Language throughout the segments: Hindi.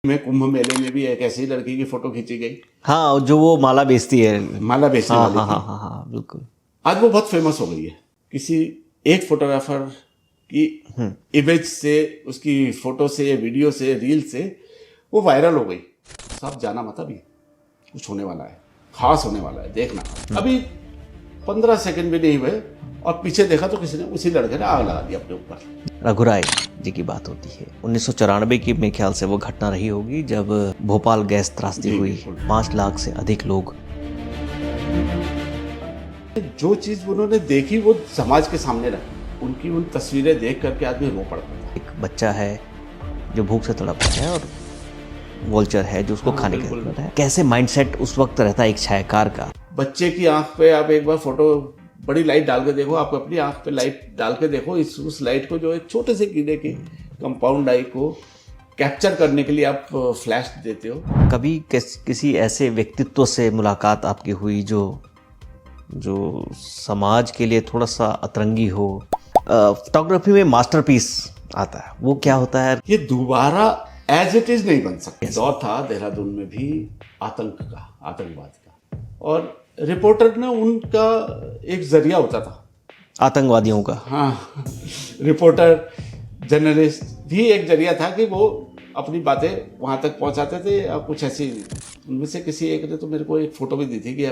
में कुंभ मेले में भी एक ऐसी लड़की की फोटो खींची गई, हाँ, जो वो माला बेचती है। माला बेचने हाँ वाली हाँ थी। हाँ हाँ हाँ, बिल्कुल। आज वो बहुत फेमस हो गई है। किसी एक फोटोग्राफर की इमेज से, उसकी फोटो से, वीडियो से, रील से वो वायरल हो गई। सब जाना मत, अभी कुछ होने वाला है, खास होने वाला है, देखना। अभी 15 सेकंड भी नहीं हुए और पीछे देखा तो किसी ने, उसी लड़के ने आग लगा दी अपने ऊपर। रघुराय जी की बात होती है। 1994 की मेरे ख्याल से वो घटना रही होगी जब भोपाल गैस त्रासदी जी, हुई। बिल्कुल। 5 लाख से अधिक लोग। जो चीज उन्होंने देखी वो समाज के सामने रखी। उनकी उन तस्वीरें देख करके आदमी रो पड़ता था। एक बच्चा है जो भूख से तड़प रहा है और वोल्चर है जो उसको हाँ, खाने के बिल्कुल। लिए है। कैसे माइंडसेट उस वक्त रहता है एक छायाकार का। बच्चे की आंख पे आप एक बार फोटो, बड़ी लाइट डाल के देखो, आप अपनी आंख पे लाइट डाल के देखो, उस लाइट को जो एक छोटे से कीड़े के कंपाउंड आई को कैप्चर करने के लिए आप फ्लैश देते हो। कभी किसी ऐसे व्यक्तित्व से मुलाकात आपकी हुई जो समाज के लिए थोड़ा सा अतरंगी हो। फोटोग्राफी में मास्टरपीस आता है, वो क्या होता है? ये दोबारा एज इट इज नहीं बन सकता। दौर था देहरादून में भी आतंक का, आतंकवाद का, और रिपोर्टर ने उनका एक जरिया होता था, आतंकवादियों का। हाँ, रिपोर्टर, जर्नलिस्ट भी एक जरिया था कि वो अपनी बातें वहां तक पहुंचाते थे। और कुछ ऐसी, उनमें से किसी एक ने तो मेरे को एक फोटो भी दी थी कि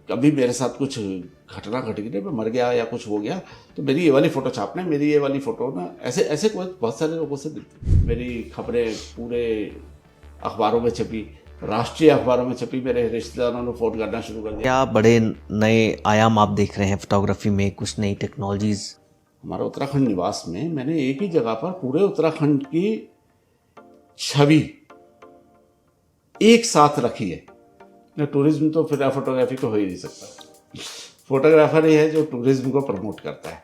कभी मेरे साथ कुछ घटना घट गई, मैं मर गया या कुछ हो गया तो मेरी ये वाली फोटो छापना, मेरी ये वाली फोटो ना, ऐसे ऐसे कोई बहुत सारे लोगों से मिलती। मेरी खबरें पूरे अखबारों में छपी, राष्ट्रीय अखबारों में छपी। मेरे रिश्तेदारों ने फोन करना शुरू कर दिया। क्या बड़े नए आयाम आप देख रहे हैं फोटोग्राफी में, कुछ नई टेक्नोलॉजीज? हमारा उत्तराखंड निवास में मैंने एक ही जगह पर पूरे उत्तराखंड की छवि एक साथ रखी है। टूरिज्म तो फिर फोटोग्राफी तो हो ही नहीं सकता। फोटोग्राफर ही है जो टूरिज्म को प्रमोट करता है।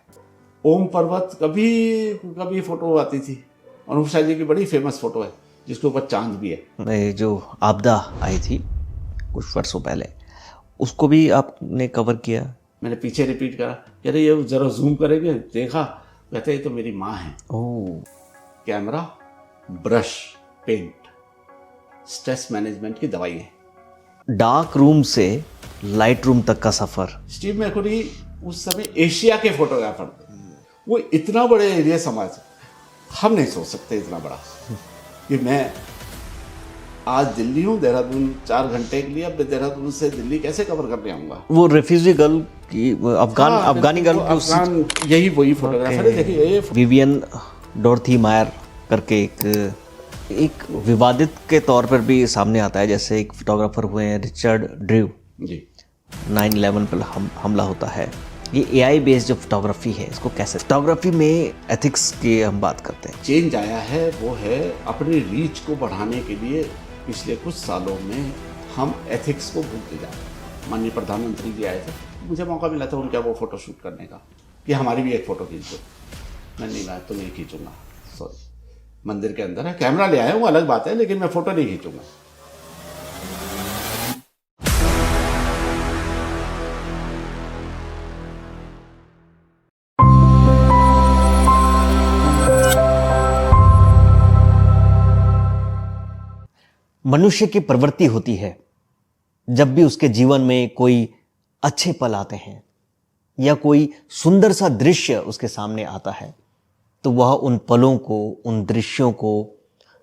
ओम पर्वत, कभी कभी फोटो आती थी। अनूप शाह जी की बड़ी फेमस फोटो है जिसके ऊपर चांद भी है। जो आपदा आई थी कुछ वर्षों पहले, उसको भी आपने कवर किया। मैंने पीछे रिपीट करा, कह रहे ये जरा जूम करेंगे, देखा, कहते ये तो मेरी माँ है। Oh. Camera, brush, paint, stress management की दवाई है। डार्क रूम से लाइट रूम तक का सफर। स्टीव मैकगुरी उस समय एशिया के फोटोग्राफर थे। वो इतना बड़े एरिया समाज, हम नहीं सोच सकते इतना बड़ा कि मैं आज दिल्ली हूँ, देहरादून 4 घंटे के लिए, अब देहरादून से दिल्ली कैसे कवर करने आऊंगा। वो रेफ्यूजी गर्ल की, अफगानी गर्ल की, अफगान, यही वही फोटोग्राफर है। देखिए ये विवियन डोरथी मायर करके एक विवादित के तौर पर भी सामने आता है। जैसे एक फोटोग्राफर हुए हैं रिचर्ड ड्रू जी, 9/11 पर हमला होता है। ये एआई बेस्ड जो फोटोग्राफी है, इसको कैसे फोटोग्राफी में एथिक्स की हम बात करते हैं। चेंज आया है वो है अपनी रीच को बढ़ाने के लिए पिछले कुछ सालों में हम एथिक्स को भूलते जा रहे हैं। माननीय प्रधानमंत्री जी आए थे, मुझे मौका मिला था उनका वो फोटो शूट करने का कि हमारी भी एक फ़ोटो खींच दो। मैं नहीं, मैं तो नहीं खींचूंगा, सॉरी। मंदिर के अंदर है, कैमरा ले आया हूँ, अलग बात है, लेकिन मैं फ़ोटो नहीं खींचूंगा। मनुष्य की प्रवृत्ति होती है, जब भी उसके जीवन में कोई अच्छे पल आते हैं या कोई सुंदर सा दृश्य उसके सामने आता है, तो वह उन पलों को, उन दृश्यों को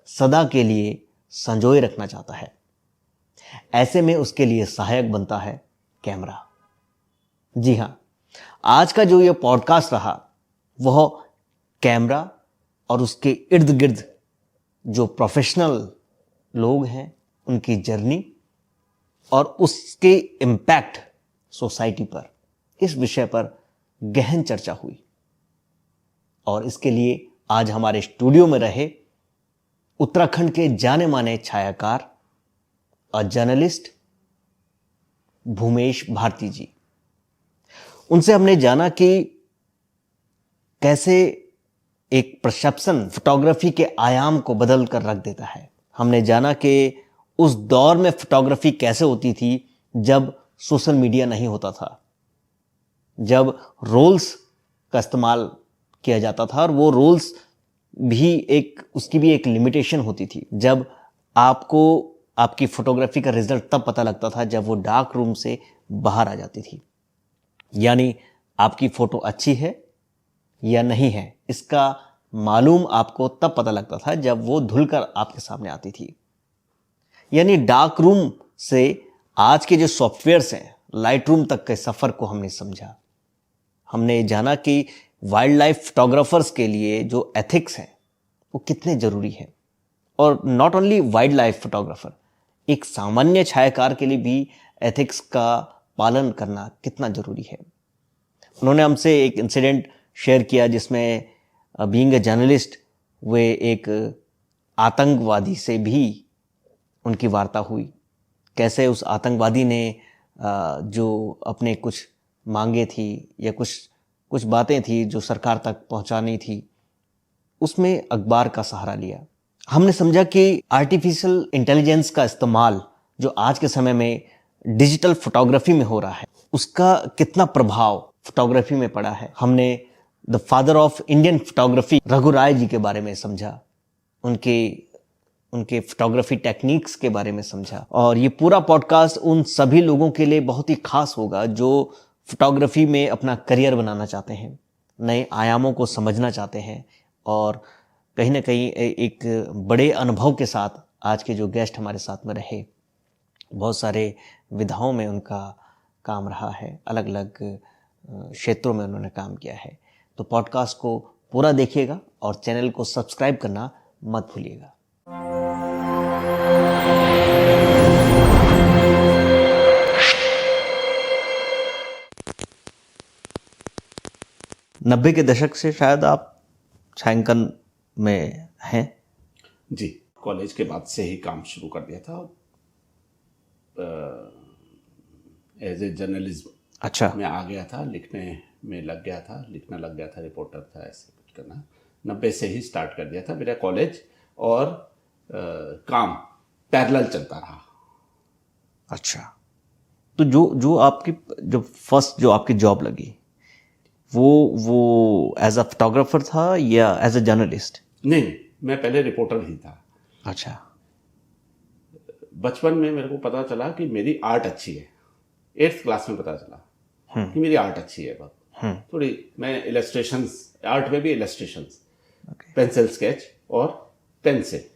सदा के लिए संजोए रखना चाहता है। ऐसे में उसके लिए सहायक बनता है कैमरा। जी हाँ, आज का जो यह पॉडकास्ट रहा वह कैमरा और उसके इर्द गिर्द जो प्रोफेशनल लोग हैं उनकी जर्नी और उसके इम्पैक्ट सोसाइटी पर, इस विषय पर गहन चर्चा हुई। और इसके लिए आज हमारे स्टूडियो में रहे उत्तराखंड के जाने माने छायाकार और जर्नलिस्ट भूमेश भारती जी। उनसे हमने जाना कि कैसे एक परसेप्शन फोटोग्राफी के आयाम को बदल कर रख देता है। हमने जाना कि उस दौर में फोटोग्राफी कैसे होती थी जब सोशल मीडिया नहीं होता था, जब रोल्स का इस्तेमाल किया जाता था और वो रोल्स भी उसकी भी एक लिमिटेशन होती थी। जब आपको आपकी फोटोग्राफी का रिजल्ट तब पता लगता था जब वो डार्क रूम से बाहर आ जाती थी। यानी आपकी फोटो अच्छी है या नहीं है, इसका मालूम आपको तब पता लगता था जब वो धुलकर आपके सामने आती थी। यानी डार्क रूम से आज के जो सॉफ्टवेयर्स हैं, लाइट रूम तक के सफर को हमने समझा। हमने जाना कि वाइल्ड लाइफ फोटोग्राफर्स के लिए जो एथिक्स हैं वो कितने जरूरी हैं। और not only wild life photographer, एक सामान्य छायाकार के लिए भी एथिक्स का पालन करना कितना जरूरी है। उन्होंने हमसे एक इंसिडेंट शेयर किया जिसमें बीइंग अ जर्नलिस्ट वे एक आतंकवादी से भी उनकी वार्ता हुई। कैसे उस आतंकवादी ने जो अपने कुछ मांगे थी या कुछ बातें थी जो सरकार तक पहुंचानी थी, उसमें अखबार का सहारा लिया। हमने समझा कि आर्टिफिशियल इंटेलिजेंस का इस्तेमाल जो आज के समय में डिजिटल फोटोग्राफी में हो रहा है, उसका कितना प्रभाव फोटोग्राफी में पड़ा है। हमने the father of Indian photography Raghu Rai ji के बारे में समझा, उनके फोटोग्राफी टेक्निक्स के बारे में समझा। और ये पूरा पॉडकास्ट उन सभी लोगों के लिए बहुत ही खास होगा जो फोटोग्राफी में अपना करियर बनाना चाहते हैं, नए आयामों को समझना चाहते हैं और कहीं ना कहीं एक बड़े अनुभव के साथ आज के जो गेस्ट हमारे साथ में रहे, बहुत सारे विधाओं में उनका काम रहा है, अलग अलग क्षेत्रों में उन्होंने काम किया है। तो पॉडकास्ट को पूरा देखिएगा और चैनल को सब्सक्राइब करना मत भूलिएगा। नब्बे के दशक से शायद आप छायांकन में हैं? जी, कॉलेज के बाद से ही काम शुरू कर दिया था एज ए जर्नलिज्म। अच्छा। मैं आ गया था, लिखने में लग गया था, लिखना लग गया था, रिपोर्टर था, ऐसे कुछ करना 90 से ही स्टार्ट कर दिया था। मेरा कॉलेज और काम पैरेलल चलता रहा। अच्छा, तो जो आपकी जो आपकी जॉब लगी वो एज अ फोटोग्राफर था या एज अ जर्नलिस्ट? नहीं, मैं पहले रिपोर्टर ही था। अच्छा। बचपन में मेरे को पता चला कि मेरी आर्ट अच्छी है। 8th क्लास में पता चला कि मेरी आर्ट अच्छी है। बहुत थोड़ी मैं इलस्ट्रेशंस, आर्ट में भी इलस्ट्रेशंस, पेंसिल स्केच और पेन से,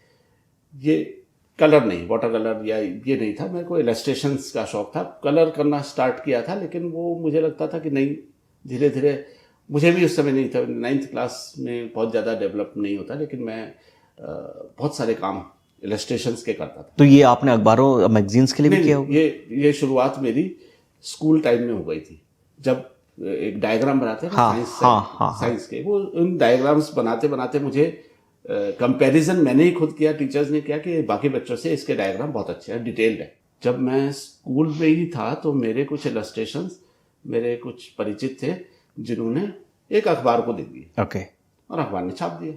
ये कलर नहीं, वाटर कलर या ये नहीं था। मेरे को इलस्ट्रेशंस का शौक था। कलर करना स्टार्ट किया था, लेकिन वो मुझे लगता था कि नहीं, धीरे धीरे, मुझे भी उस समय नहीं था, 9th क्लास में बहुत ज़्यादा डेवलप नहीं होता, लेकिन मैं बहुत सारे काम इलस्ट्रेशंस के करता था। तो ये आपने अखबारों मैगजीन्स के लिए भी किया होगा? ये शुरुआत मेरी स्कूल टाइम में हो गई थी, जब एक डायग्राम बनाते हैं साइंस के। वो उन डायग्राम्स बनाते बनाते मुझे कंपैरिजन मैंने ही खुद किया, टीचर्स ने किया कि बाकी बच्चों से इसके डायग्राम बहुत अच्छे हैं, डिटेल्ड है। जब मैं स्कूल में ही था तो मेरे कुछ इलस्ट्रेशंस मेरे कुछ परिचित थे जिन्होंने एक अखबार को दे दिए। ओके। और अखबार ने छाप दिया।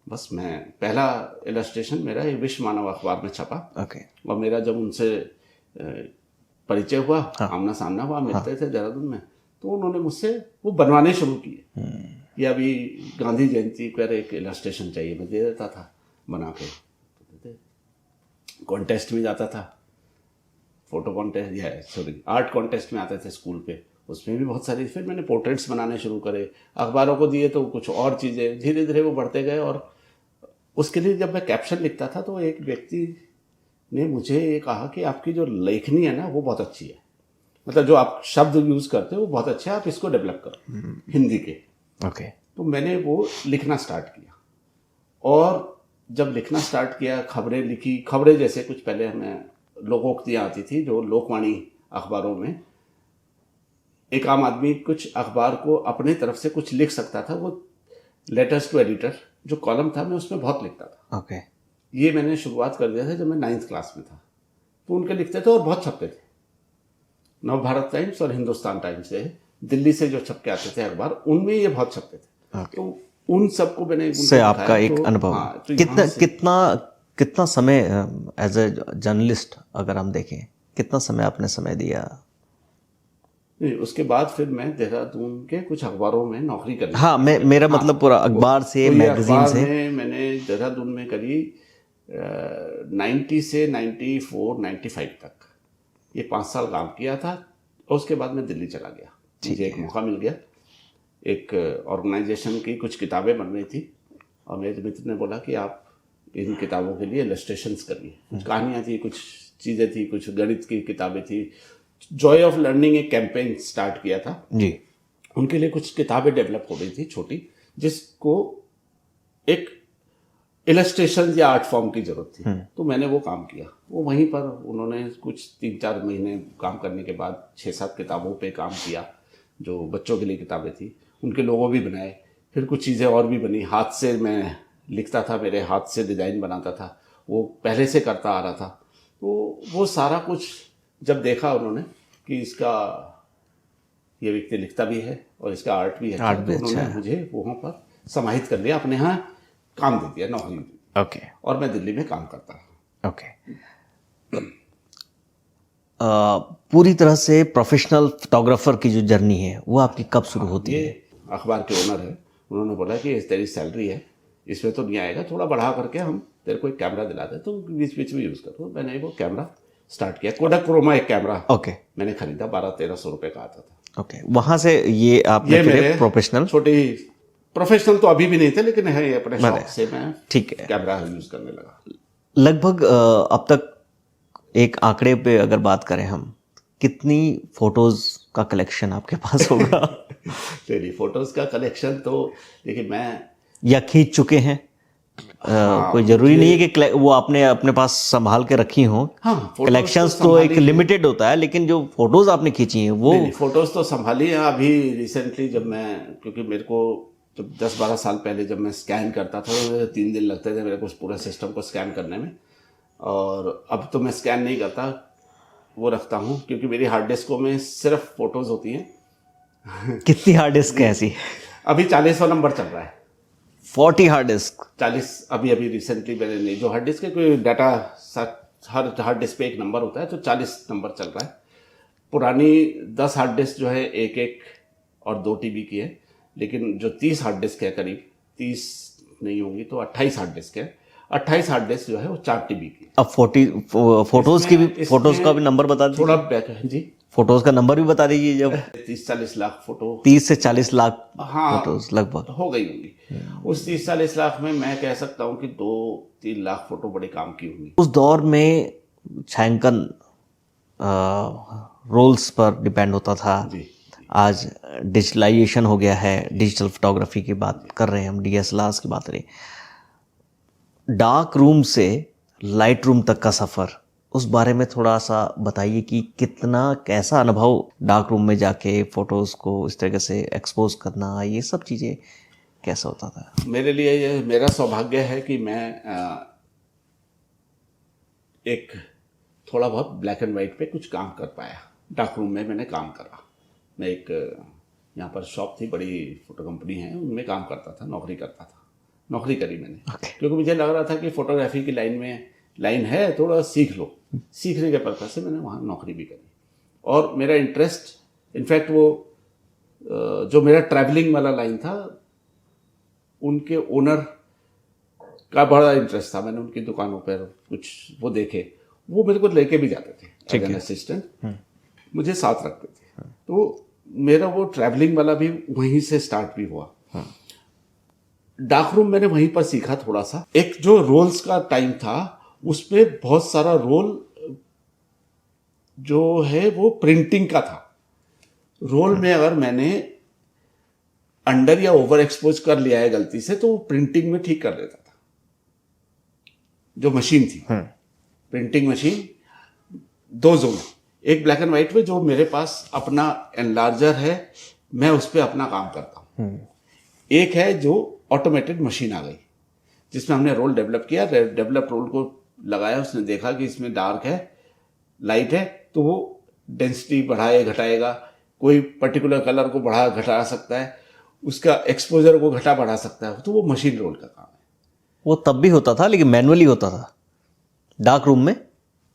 बस मैं पहला इलस्ट्रेशन मेरा ये विश्व मानव अखबार में छपा। ओके। और मेरा जब उनसे परिचय हुआ, आमना सामना हुआ, मिलते थे देहरादून में, तो उन्होंने मुझसे वो बनवाने शुरू किए कि अभी गांधी जयंती पर एक इलस्ट्रेशन चाहिए। मैं दे देता था बना के। कॉन्टेस्ट में जाता था, फोटो कॉन्टेस्ट या आर्ट कॉन्टेस्ट में आते थे स्कूल पे, उसमें भी बहुत सारी। फिर मैंने पोर्ट्रेट्स बनाने शुरू करे, अखबारों को दिए तो कुछ और चीज़ें, धीरे धीरे वो बढ़ते गए। और उसके लिए जब मैं कैप्शन लिखता था तो एक व्यक्ति ने मुझे ये कहा कि आपकी जो लेखनी है ना वो बहुत अच्छी है, मतलब जो आप शब्द यूज़ करते हो वो बहुत अच्छे हैं, आप इसको डेवलप करो हिंदी के। ओके। तो मैंने वो लिखना स्टार्ट किया। और जब लिखना स्टार्ट किया, खबरें लिखी। खबरें जैसे कुछ पहले हमें लोकोक्तियाँ आती थी जो लोकवाणी अखबारों में, एक आम आदमी कुछ अखबार को अपने तरफ से कुछ लिख सकता था। वो लेटर्स टू एडिटर जो कॉलम था, मैं उसमें बहुत लिखता था। ओके। ये मैंने शुरुआत कर दिया था जब मैं 9th क्लास में था। तो उनके लिखते थे और बहुत छपते थे। नवभारत टाइम्स और हिंदुस्तान टाइम्स से, दिल्ली से जो छप के आते थे अखबार, उनमें ये बहुत छपते थे। तो उन सबको मैंने से आपका एक अनुभव। तो कितना समय एज ए जर्नलिस्ट अगर हम देखें, कितना समय आपने समय दिया? नहीं, उसके बाद फिर मैं देहरादून के कुछ अखबारों में नौकरी करी। हाँ, मेरा मतलब पूरा अखबार से, मैगजीन से। मैंने देहरादून में करी 90 से 94 95 तक ये 5 साल काम किया था और उसके बाद मैं दिल्ली चला गया। मुझे एक मौका मिल गया, एक ऑर्गेनाइजेशन की कुछ किताबें बन रही थी और मेरे मित्र ने बोला कि आप इन किताबों के लिए इलस्ट्रेशंस करिए। कुछ कहानियाँ थी, कुछ चीज़ें थी, कुछ गणित की किताबें थी। जॉय ऑफ लर्निंग एक कैंपेन स्टार्ट किया था जी। उनके लिए, कुछ किताबें डेवलप हो गई थी छोटी, जिसको एक इलस्ट्रेशन या आर्ट फॉर्म की जरूरत थी। तो मैंने वो काम किया। वो वहीं पर उन्होंने कुछ 3-4 महीने काम करने के बाद 6-7 किताबों पे काम किया, जो बच्चों के लिए किताबें थी। उनके लोगो भी बनाए, फिर कुछ चीज़ें और भी बनी। हाथ से मैं लिखता था, मेरे हाथ से डिज़ाइन बनाता था, वो पहले से करता आ रहा था। तो वो सारा कुछ जब देखा उन्होंने कि इसका ये व्यक्ति लिखता भी है और इसका आर्ट भी अच्छा है, तो उन्होंने मुझे वहाँ पर समाहित कर लिया, अपने यहाँ काम दे दिया, नौकरी दी। ओके। और मैं दिल्ली में काम करता रहा। ओके। पूरी तरह से प्रोफेशनल फोटोग्राफर की जो जर्नी है वो आपकी कब शुरू होती है? ये अखबार के ओनर है, उन्होंने बोला कि तेरी सैलरी है, इसमें तो नहीं आएगा, थोड़ा बढ़ा करके हम तेरे को एक कैमरा दिला दे, तो बीच बीच में यूज़ करो। मैंने वो कैमरा स्टार्ट किया, कोडक क्रोमा एक कैमरा ओके मैंने खरीदा, 1200-1300 रुपये का आता था। ओके। वहां से ये आपने ये मेरे प्रोफेशनल छोटी प्रोफेशनल तो अभी भी नहीं थे, लेकिन है अपने शौक से मैं ठीक है कैमरा यूज़ करने लगा। लगभग अब तक एक आंकड़े पे अगर बात करें हम, कितनी फोटोज का कलेक्शन आपके पास होगा? तेरी फोटोज का कलेक्शन तो देखिए मैं या खींच चुके हैं? कोई जरूरी नहीं है कि वो आपने अपने पास संभाल के रखी हो। हाँ, कलेक्शंस तो एक लिमिटेड होता है, लेकिन जो फोटोज आपने खींची हैं वो फोटोज तो संभाली है। अभी रिसेंटली जब मैं, क्योंकि मेरे को जब 10-12 साल पहले जब मैं स्कैन करता था तो 3 दिन लगते थे मेरे को पूरा सिस्टम को स्कैन करने में, और अब तो मैं स्कैन नहीं करता, वो रखता हूँ, क्योंकि मेरी हार्ड डिस्कों में सिर्फ फोटोज होती हैं। कितनी हार्ड डिस्क है ऐसी? अभी 40वां नंबर चल रहा है। 40 हार्ड डिस्क? 40 अभी रिसेंटली मैंने नहीं, जो हार्ड डिस्क है कोई डाटा हर हार्ड डिस्क पे एक नंबर होता है, तो 40 नंबर चल रहा है। पुरानी 10 हार्ड डिस्क जो है 1-1 और 2 TB की है, लेकिन जो 30 हार्ड डिस्क है, करीब 30 नहीं होंगी तो 28 हार्ड डिस्क है। 28 हार्ड डिस्क जो है वो 4 TB की। अब 40 फोटोज की भी, फोटोज का भी नंबर बता दीजिए। थोड़ा बैक है जी, फोटोज का नंबर भी बता दीजिए। जब 30-40 लाख फोटो, 30 से 40 लाख हाँ फोटोज लगभग हो गई होंगी। उस 30-40 लाख में मैं कह सकता हूँ कि 2-3 लाख फोटो बड़े काम की होंगी। उस दौर में छायांकन रोल्स पर डिपेंड होता था जी। आज डिजिटलाइजेशन हो गया है, डिजिटल फोटोग्राफी की बात कर रहे हैं हम, DSLRs की बात करें। डार्क रूम से लाइट रूम तक का सफ़र, उस बारे में थोड़ा सा बताइए कि कितना, कैसा अनुभव डार्क रूम में जाके फ़ोटोज़ को इस तरह से एक्सपोज करना, ये सब चीज़ें कैसा होता था? मेरे लिए ये मेरा सौभाग्य है कि मैं एक थोड़ा बहुत ब्लैक एंड वाइट पे कुछ काम कर पाया। डार्क रूम में मैंने काम करा। मैं एक यहाँ पर शॉप थी, बड़ी फोटो कंपनी है, उनमें काम करता था, नौकरी करता था। नौकरी करी मैंने क्योंकि मुझे लग रहा था कि फोटोग्राफी की लाइन है, थोड़ा सीख लो। सीखने के पर्पज से मैंने वहाँ नौकरी भी करी। और मेरा इंटरेस्ट, इनफैक्ट वो जो मेरा ट्रैवलिंग वाला लाइन था, उनके ओनर का बड़ा इंटरेस्ट था। मैंने उनकी दुकानों पर कुछ वो देखे, वो मेरे को लेके भी जाते थे एज एन असिस्टेंट, मुझे साथ रखते थे। तो मेरा वो ट्रैवलिंग वाला भी वहीं से स्टार्ट भी हुआ। डार्क रूम मैंने वहीं पर सीखा थोड़ा सा। एक जो रोल्स का टाइम था, उसमें बहुत सारा रोल जो है वो प्रिंटिंग का था। रोल में अगर मैंने अंडर या ओवर एक्सपोज कर लिया है गलती से, तो वो प्रिंटिंग में ठीक कर देता था। जो मशीन थी, प्रिंटिंग मशीन, 2 जोन, एक ब्लैक एंड व्हाइट में जो मेरे पास अपना एनलार्जर है, मैं उस पर अपना काम करता हूँ। एक है जो ऑटोमेटेड मशीन आ गई, जिसमें हमने रोल डेवलप किया, डेवलप रोल को लगाया, उसने देखा कि इसमें डार्क है, लाइट है, तो वो डेंसिटी बढ़ाए घटाएगा, कोई पर्टिकुलर कलर को बढ़ा घटा सकता है, उसका एक्सपोजर को घटा बढ़ा सकता है। तो वो मशीन रोल का काम है। वो तब भी होता था, लेकिन मैनुअली होता था डार्क रूम में।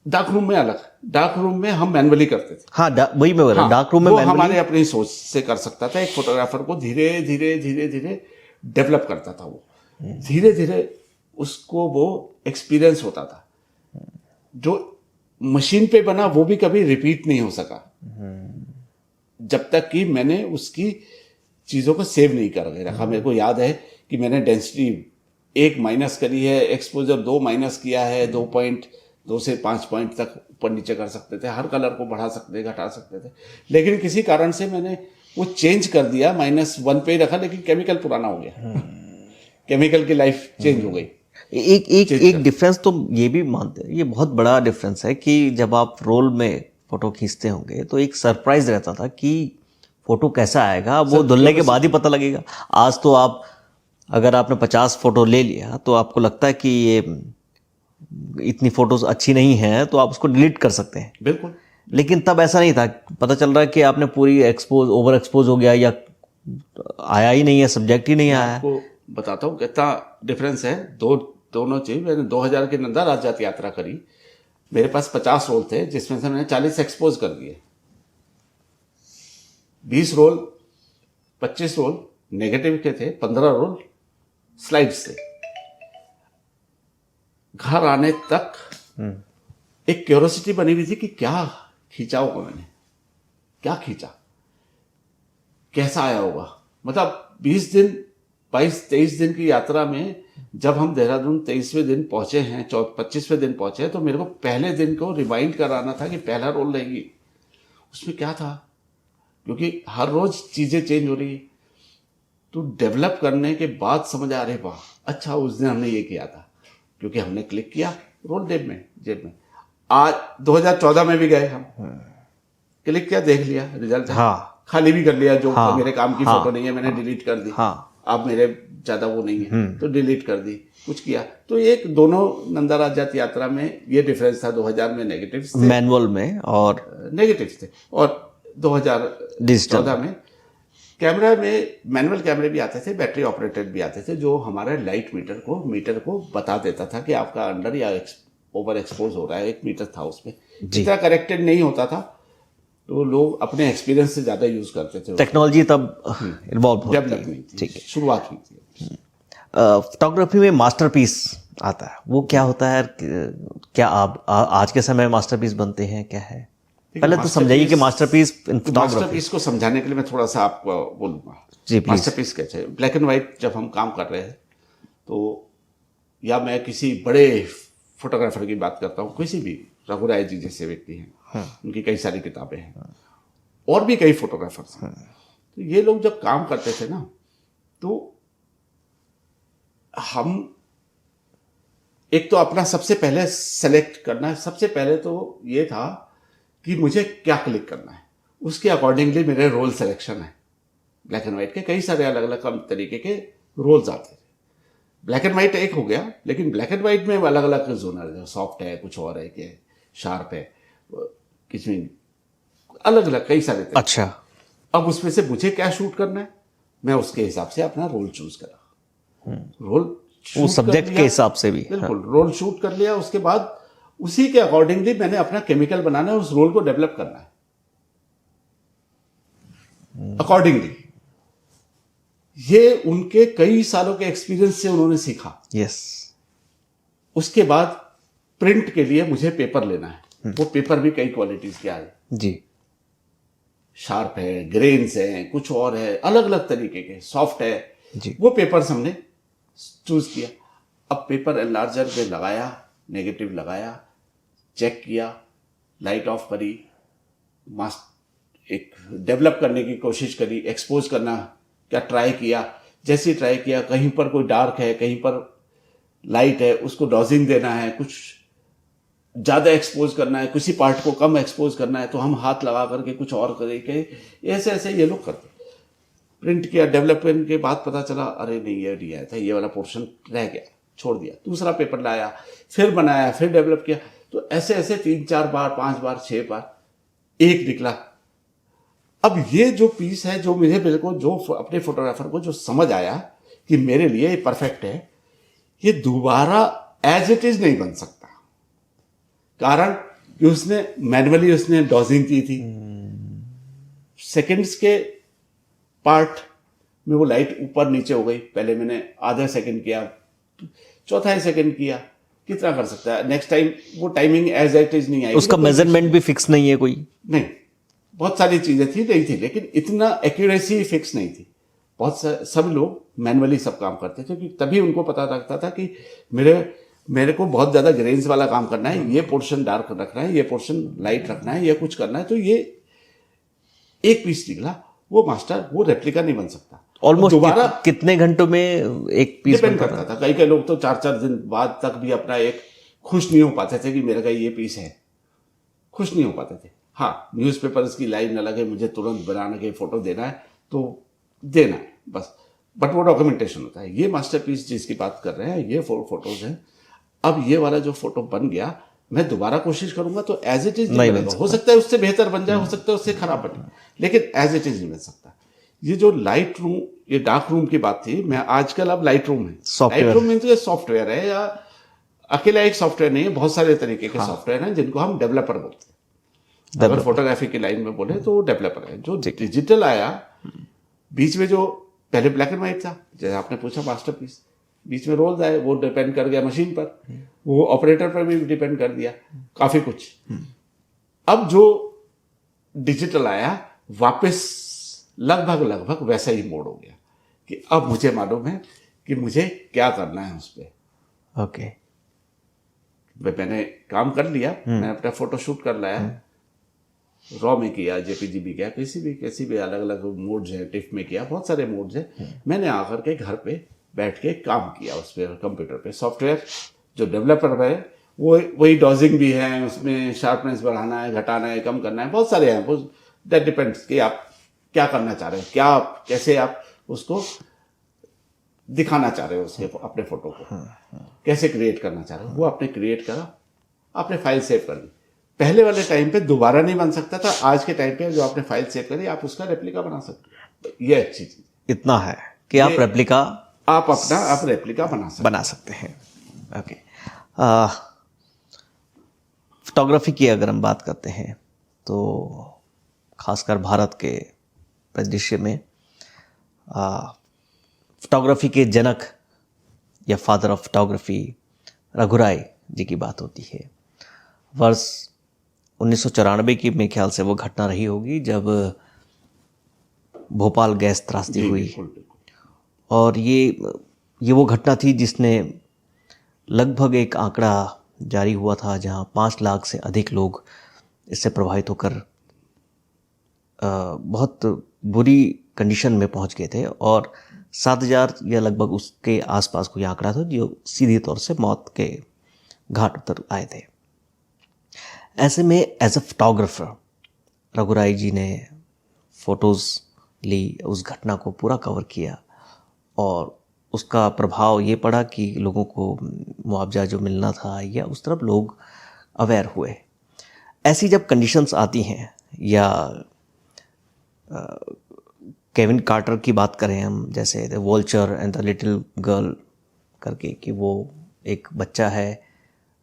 डार्क रूम में अलग, डार्क रूम में हम मैनुअली करते थे। हाँ, वही मैं बोल रहा हूँ, डार्क रूम में वो हमारे अपनी सोच से कर सकता था। एक फोटोग्राफर को धीरे धीरे धीरे धीरे डेवलप करता था। वो धीरे धीरे उसको वो एक्सपीरियंस होता था। जो मशीन पे बना वो भी कभी रिपीट नहीं हो सका जब तक कि मैंने उसकी चीज़ों को सेव नहीं करके रखा। मेरे को याद है कि मैंने डेंसिटी 1 माइनस करी है, एक्सपोजर 2 माइनस किया है, 2 से 5 पॉइंट तक ऊपर नीचे कर सकते थे, हर कलर को बढ़ा सकते घटा सकते थे। लेकिन किसी कारण से मैंने वो चेंज कर दिया, -1 पे ही रखा, लेकिन केमिकल पुराना हो गया, केमिकल की लाइफ चेंज हो गई। एक डिफरेंस तो ये भी मानते हैं, ये बहुत बड़ा डिफरेंस है कि जब आप रोल में फोटो खींचते होंगे तो एक सरप्राइज रहता था कि फोटो कैसा आएगा, वो धुलने के बाद ही पता लगेगा। आज तो आप अगर आपने 50 फोटो ले लिया तो आपको लगता है कि ये इतनी फोटोज अच्छी नहीं है तो आप उसको डिलीट कर सकते हैं। बिल्कुल। लेकिन तब ऐसा नहीं था, पता चल रहा है कि आपने पूरी ओवर एक्सपोज हो गया या आया ही नहीं है, सब्जेक्ट ही नहीं आया है। आपको बताता हूँ कितना डिफरेंस है दोनों चीज। मैंने 2000 के नंदा राज्यात यात्रा करी, मेरे पास 50 रोल थे जिसमें से मैंने 40 एक्सपोज कर दिए, 20 रोल 25 रोल नेगेटिव के थे, 15 रोल स्लाइड्स थे। घर आने तक एक क्यूरियोसिटी बनी हुई थी कि क्या खींचा होगा मैंने, क्या खींचा, कैसा आया होगा। मतलब 20 दिन 22-23 दिन की यात्रा में जब हम देहरादून 23वें दिन पहुंचे हैं, 25वें दिन पहुंचे हैं, तो मेरे को पहले दिन को रिमाइंड कराना था कि पहला रोल रहेगी, उसमें क्या था, क्योंकि हर रोज चीजें चेंज हो रही। तो डेवलप करने के बाद समझ आ रहे, वाह अच्छा उस दिन हमने ये किया था, क्योंकि हमने क्लिक किया रोल जेब में। आज 2014 में भी गए हम, क्लिक किया, देख लिया रिजल्ट, हाँ, खाली भी कर लिया, जो हाँ, मेरे काम की हाँ, फोटो नहीं है मैंने डिलीट कर दी। हाँ, अब मेरे ज्यादा वो नहीं है तो डिलीट कर दी, कुछ किया। तो एक दोनों नंदा राज्यात यात्रा में ये डिफरेंस था। 2000 में नेगेटिव्स थे, मैनुअल में, और नेगेटिव्स थे, और 2014 में कैमरा में मैनुअल कैमरे भी आते थे, बैटरी ऑपरेटेड भी आते थे, जो हमारे लाइट मीटर को बता देता था कि आपका अंडर या ओवर एक्सपोज हो रहा है। 1 मीटर था उसमें, जितना करेक्टेड नहीं होता था, तो लोग अपने एक्सपीरियंस से ज्यादा यूज करते थे। टेक्नोलॉजी तब इन्वॉल्व हो डेवलप नहीं थी, ठीक है। शुरुआत हुई थी। फोटोग्राफी में मास्टरपीस आता है, वो क्या होता है? क्या आप आज के समय मास्टरपीस बनते हैं, क्या है? पहले तो समझाइए कि मास्टरपीस इन फोटोग्राफी। मास्टरपीस को समझाने के लिए मैं थोड़ा सा आपको बोलूंगा। जी प्लीज। मास्टरपीस कैसे, ब्लैक एंड व्हाइट जब हम काम कर रहे हैं, तो या मैं किसी बड़े फोटोग्राफर की बात करता हूँ, किसी भी रघुराय जी जैसे व्यक्ति हैं, उनकी कई सारी किताबें हैं, और भी कई फोटोग्राफर्स हैं। तो ये लोग जब काम करते थे ना, तो हम एक तो अपना सबसे पहले सेलेक्ट करना है। सबसे पहले तो ये था कि मुझे क्या क्लिक करना है, उसके अकॉर्डिंगली मेरे रोल सिलेक्शन है। ब्लैक एंड व्हाइट के कई सारे अलग अलग तरीके के रोल्स आते थे। ब्लैक एंड व्हाइट एक हो गया, लेकिन ब्लैक एंड व्हाइट में अलग अलग जोनर है, सॉफ्ट है, कुछ और है, कि शार्प है, किसमें अलग अलग कई सारे थे। अच्छा, अब उसमें से मुझे क्या शूट करना है, मैं उसके हिसाब से अपना रोल चूज करा। रोल वो सब्जेक्ट के हिसाब से भी, बिल्कुल रोल शूट कर लिया। उसके बाद उसी के अकॉर्डिंगली मैंने अपना केमिकल बनाना है, उस रोल को डेवलप करना है अकॉर्डिंगली। ये उनके कई सालों के एक्सपीरियंस से उन्होंने सीखा। यस। उसके बाद प्रिंट के लिए मुझे पेपर लेना है। वो पेपर भी कई क्वालिटीज के आए जी, शार्प है, ग्रेन्स है, कुछ और है, अलग अलग तरीके के, सॉफ्ट है जी। वो पेपर्स हमने चूज किया। अब पेपर एनलार्जर पे लगाया, नेगेटिव लगाया, चेक किया, लाइट ऑफ करी, मास्क एक डेवलप करने की कोशिश करी, एक्सपोज करना क्या ट्राई किया। जैसे ट्राई किया, कहीं पर कोई डार्क है, कहीं पर लाइट है, उसको डॉजिंग देना है, कुछ ज़्यादा एक्सपोज करना है, किसी पार्ट को कम एक्सपोज करना है, तो हम हाथ लगा करके कुछ और करके ऐसे ऐसे ये लोग करते। प्रिंट किया, डेवलपमेंट के बाद पता चला, अरे नहीं ये नहीं आया था, ये वाला पोर्शन रह गया, छोड़ दिया। दूसरा पेपर लाया, फिर बनाया, फिर डेवलप किया। तो ऐसे ऐसे 3-4 बार, 5 बार, 6 बार एक निकला। अब ये जो पीस है, जो मुझे बिल्कुल जो अपने फोटोग्राफर को जो समझ आया कि मेरे लिए ये परफेक्ट है, ये दोबारा एज इट इज नहीं बन सकता। कारण कि उसने मैनुअली उसने डॉजिंग की थी, सेकंड्स के पार्ट में वो लाइट ऊपर नीचे हो गई। पहले मैंने आधा सेकंड किया, चौथा ही सेकंड किया, कितना कर सकता है? नेक्स्ट टाइम वो टाइमिंग एज इट इज नहीं आएगी। उसका मेजरमेंट भी फिक्स नहीं है कोई? नहीं, बहुत सारी चीजें थी नहीं थी, लेकिन इतना एक्यूरेसी फिक्स नहीं थी। सब लोग मैनुअली सब काम करते थे, क्योंकि तभी उनको पता लगता था कि मेरे को बहुत ज्यादा ग्रेन्स वाला काम करना है, ये पोर्शन डार्क रखना है, ये पोर्शन लाइट रखना है, ये कुछ करना है। तो ये एक पीस निकला, वो मास्टर, वो रेप्लिका नहीं बन सकता। ऑलमोस्ट दोबारा कितने घंटों में एक पीस डिपेंड करता था। कई लोग तो 4-4 दिन बाद तक भी अपना एक खुश नहीं हो पाते थे कि मेरे का ये पीस है, खुश नहीं हो पाते थे। हाँ, न्यूज़पेपर्स की लाइन न लगे, मुझे तुरंत बनाने के फोटो देना है तो देना है बस, बट वो डॉक्यूमेंटेशन होता है। ये मास्टरपीस जिसकी बात कर रहे हैं, ये फोटोज हैं। अब ये वाला जो फोटो बन गया, मैं दोबारा कोशिश करूंगा तो एज इट इज नहीं बनेगा। हो सकता है उससे बेहतर बन जाए, हो सकता है उससे खराब बने, लेकिन एज इट इज नहीं बन सकता। ये जो लाइट रूम, ये डार्क रूम की बात थी, मैं आजकल अब लाइट रूम है, लाइट रूम में तो ये सॉफ्टवेयर है, या अकेला एक सॉफ्टवेयर नहीं है, बहुत सारे तरीके के सॉफ्टवेयर हैं जिनको हम डेवलपर बोलते हैं। अगर फोटोग्राफी की लाइन में बोले तो वो डेवलपर है। जो डिजिटल आया बीच में, जो पहले ब्लैक एंड व्हाइट था, जैसे आपने पूछा मास्टरपीस, बीच में रोल्स आए, वो डिपेंड कर गया मशीन पर, वो ऑपरेटर पर भी डिपेंड कर दिया काफी कुछ। अब जो डिजिटल आया, वापस लगभग वैसा ही मोड हो गया कि अब मुझे मालूम है कि मुझे क्या करना है उस पर। ओके, मैंने काम कर लिया, मैंने अपना फोटो शूट कर लाया, रॉ में किया, जेपीजी भी किया, कैसी भी अलग अलग मोड्स हैं, टिफ में किया, बहुत सारे मोड्स हैं। मैंने आकर के घर पे बैठ के काम किया उस पर, कंप्यूटर पे। सॉफ्टवेयर जो डेवलपर है वो वही डॉजिंग भी है, उसमें शार्पनेस बढ़ाना है, घटाना है, कम करना है, बहुत सारे हैं। वो दैट डिपेंड्स कि आप क्या करना चाह रहे हैं, कैसे आप उसको दिखाना चाह रहे हो, उसके अपने फोटो को कैसे क्रिएट करना चाह रहे हो। वो आपने क्रिएट करा, आपने फाइल सेव कर दी। पहले वाले टाइम पे दोबारा नहीं बन सकता था, आज के टाइम पे जो आपने फाइल सेव करी, आप उसका रेप्लिका बना सकते हो। ये अच्छी चीज इतना है कि आप रेप्लिका, आप रेप्लिका बना सकते हैं। ओके, फोटोग्राफी की अगर हम बात करते हैं तो खासकर भारत के परिदृश्य में फोटोग्राफी के जनक या फादर ऑफ फोटोग्राफी रघुराय जी की बात होती है। वर्ष 1994 की मेरे ख्याल से वो घटना रही होगी जब भोपाल गैस त्रासदी हुई, और ये वो घटना थी जिसने लगभग एक आंकड़ा जारी हुआ था जहां 5 लाख से अधिक लोग इससे प्रभावित होकर बहुत बुरी कंडीशन में पहुंच गए थे, और 7,000 या लगभग उसके आसपास कोई आंकड़ा था जो सीधे तौर से मौत के घाट उतर आए थे। ऐसे में एज अ फोटोग्राफर रघुराय जी ने फोटोज़ ली, उस घटना को पूरा कवर किया, और उसका प्रभाव ये पड़ा कि लोगों को मुआवजा जो मिलना था या उस तरफ लोग अवेयर हुए। ऐसी जब कंडीशंस आती हैं, या केविन कार्टर की बात करें हम, जैसे the vulture and the little girl करके, कि वो एक बच्चा है